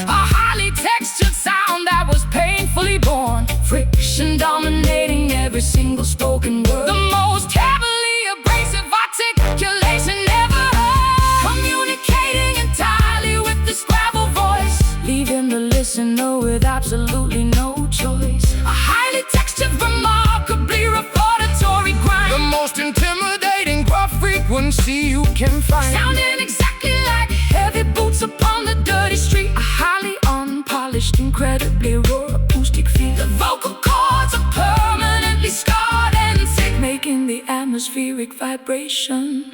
A highly textured sound that was painfully born. friction dominating every single spoken word. The most heavily abrasive articulation ever heard. Communicating entirely with this gravel voice, Leaving the listener with absolutely no choice. a highly textured, remarkably rough auditory grind, The most intimidating gruff frequency you can find, sounding exactly like heavy boots upon the dirty street. A highly unpolished, incredibly raw acoustic feel. The vocal cords are permanently scarred and thick, Making the atmospheric vibration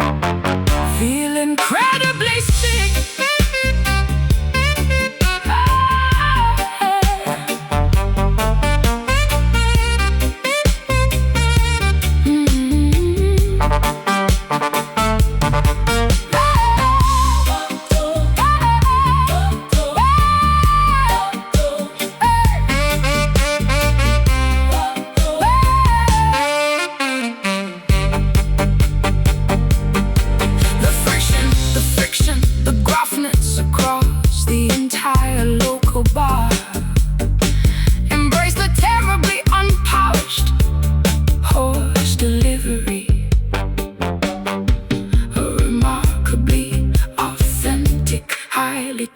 feel incredibly sick.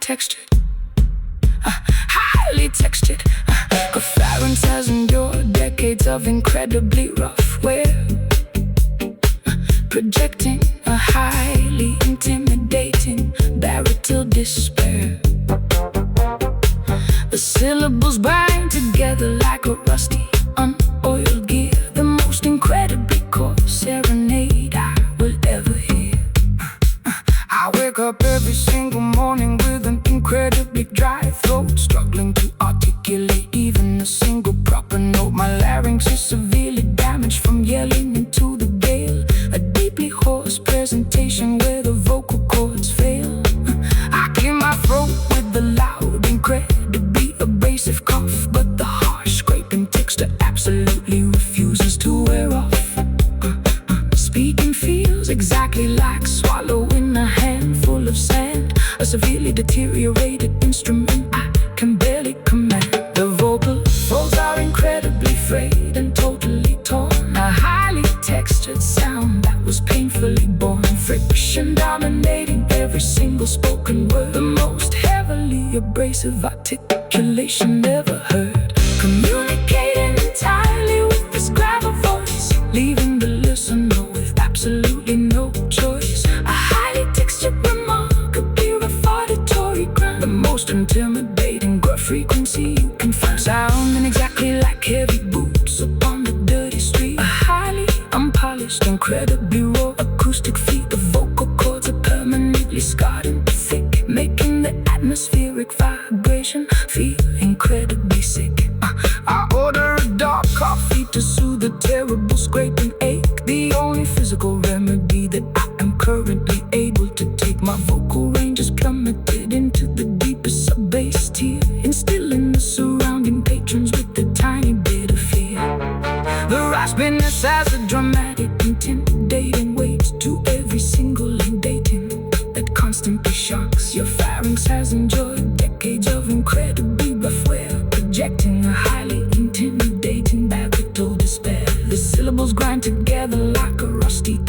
textured, highly textured. Pharynx has endured decades of incredibly rough wear, projecting a highly intimidating baritone despair. The syllables bind together like a rusty, unoiled gear, the most incredibly coarse serenade I will ever hear. I wake up every single morning with an incredibly dry throat, struggling to articulate even a single proper note. My larynx is severely damaged from yelling into the gale, a deeply hoarse presentation where the vocal cords fail. I clear my throat with the loud, incredibly abrasive cough, but the harsh scraping texture absolutely refuses to wear off. Speaking feels exactly like swallowing a handful of sand, a severely deteriorated instrument I can barely command. The vocal folds are incredibly frayed and totally torn, a highly textured sound that was painfully born. Friction dominating every single spoken word, the most heavily abrasive articulation ever heard. Communicating entirely with this gravel voice, leaving the listener with absolutely no choice. A highly textured remark, a beautiful auditory grunt, the most intimidating grunt frequency you can find, sounding exactly like heavy boots upon the dirty street. A highly unpolished, incredibly raw acoustic feat. The vocal cords are permanently scarred and thick, making the atmospheric vibration feel incredibly sick. I order a dark coffee to soothe the terrible scraping ache, the only physical remedy that I am currently able to take. My vocal range is plummeted into the deepest sub-bass tier, instilling the surrounding patrons with a tiny bit of fear. The raspiness has a dramatic, intimidating weight to every single dating that constantly shocks. Your pharynx has enjoyed decades of incredibly rough wear, projecting a highly intimidating baritone despair. The syllables grind together like a rusty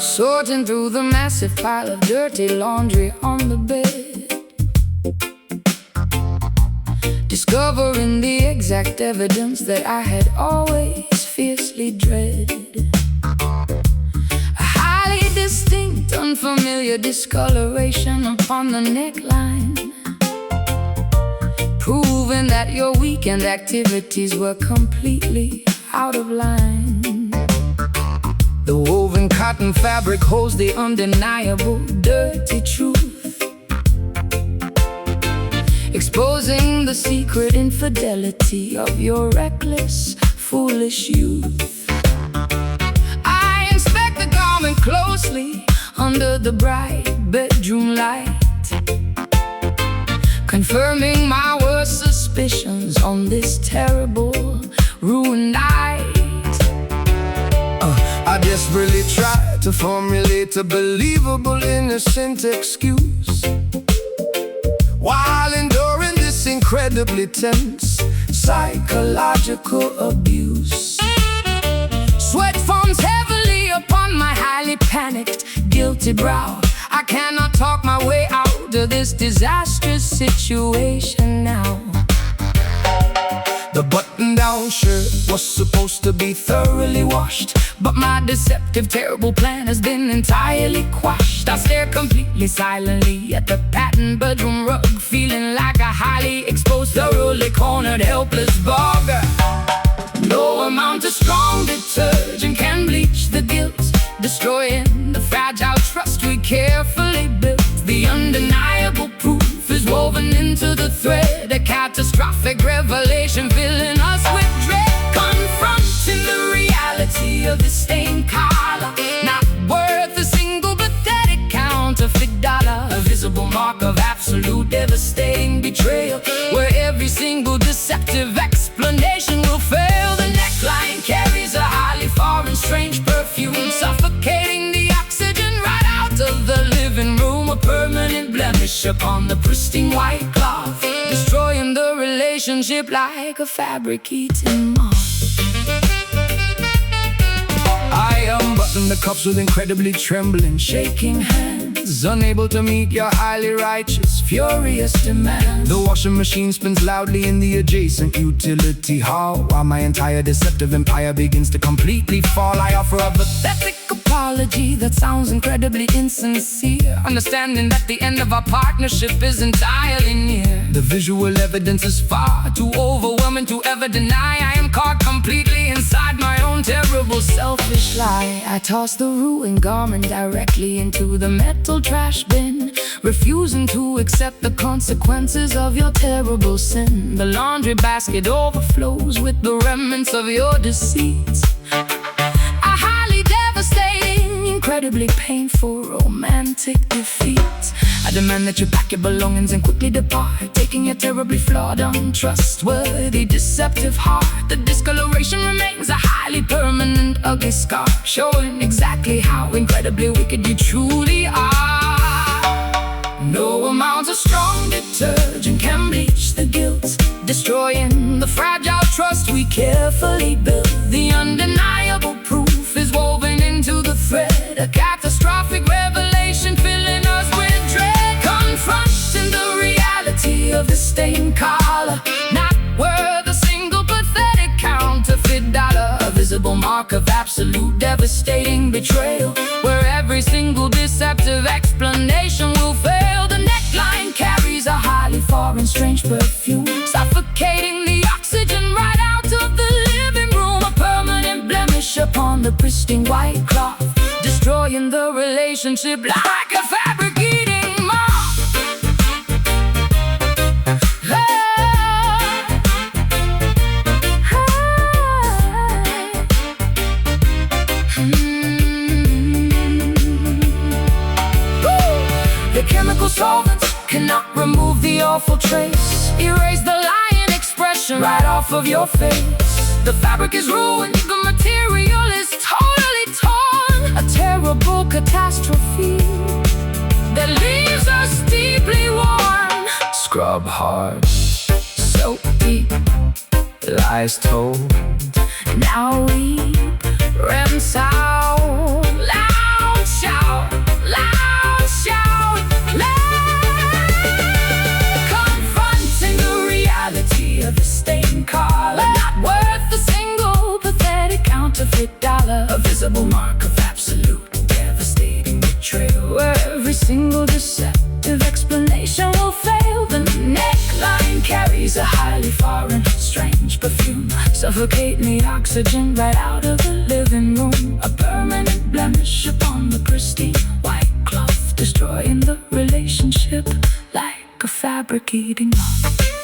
sorting through the massive pile of dirty laundry on the bed, discovering the exact evidence that I had always fiercely dreaded. A highly distinct, unfamiliar discoloration upon the neckline, proving that your weekend activities were completely out of line. The woven cotton fabric holds the undeniable dirty truth, exposing the secret infidelity of your reckless, foolish youth. I inspect the garment closely under the bright bedroom light, confirming my worst suspicions on this terrible, ruined night. I desperately try to formulate a believable, innocent excuse, while enduring this incredibly tense psychological abuse. Sweat forms heavily upon my highly panicked, guilty brow. I cannot talk my way out of this disastrous situation now. The button-down shirt was supposed to be thoroughly washed, but my deceptive, terrible plan has been entirely quashed. I stare completely silently at the patterned bedroom rug, feeling like a highly exposed, thoroughly cornered, helpless bogger. No amount of strong detergent can bleach the guilt, destroying the fragile trust we carefully built. The undeniable proof is woven into the thread, a catastrophic revelation filling us with dread. Confronting the reality of this stained collar, not worth a single pathetic counterfeit dollar, a visible mark of absence absolute devastating betrayal, where every single deceptive explanation will fail. The neckline carries a highly foreign, strange perfume, suffocating the oxygen right out of the living room. A permanent blemish upon the pristine white cloth, destroying the relationship like a fabric-eating moth. I unbutton the cuffs with incredibly trembling, shaking hands, unable to meet your highly righteous, furious demand. The washing machine spins loudly in the adjacent utility hall, while my entire deceptive empire begins to completely fall. I offer a pathetic apology that sounds incredibly insincere, understanding that the end of our partnership is entirely near. The visual evidence is far too overwhelming to ever deny. I am caught completely inside my own terrible, selfish lie. I toss the ruined garment directly into the metal trash bin, refusing to accept the consequences of your terrible sin. The laundry basket overflows with the remnants of your deceits. A highly devastating, incredibly painful, romantic defeat. I demand that you pack your belongings and quickly depart, taking your terribly flawed, untrustworthy, deceptive heart. The discoloration remains a highly permanent, ugly scar, showing exactly how incredibly wicked you truly are. No amount of strong detergent can bleach the guilt, destroying the fragile trust we carefully built. The undeniable proof is woven into the thread, a catastrophic revelation filling us with dread. Confronting the reality of the stained collar, not worth a single pathetic counterfeit dollar. A visible mark of absolute devastating betrayal, where every single deceptive explanation will fail. The neckline carries a highly foreign, strange perfume, suffocating the oxygen right out of the living room. A permanent blemish upon the pristine white cloth, destroying the relationship like a fabric-eating moth. The chemical solvents cannot remove the awful trace, erase the lying expression right off of your face. The fabric is ruined, the material is totally torn, a terrible catastrophe that leaves us deeply worn. Scrub hard, so deep, lies told, now weep, rinse out, loud shout, loud shout, confronting the reality of the stained collar, not worth a single pathetic counterfeit dollar. A visible mark of absolute devastating betrayal, where every single deceptive explanation will fail. The neckline carries a highly foreign, strange perfume, suffocating the oxygen right out of the living room. A permanent blemish upon the pristine white cloth, destroying the relationship like a fabric-eating moth.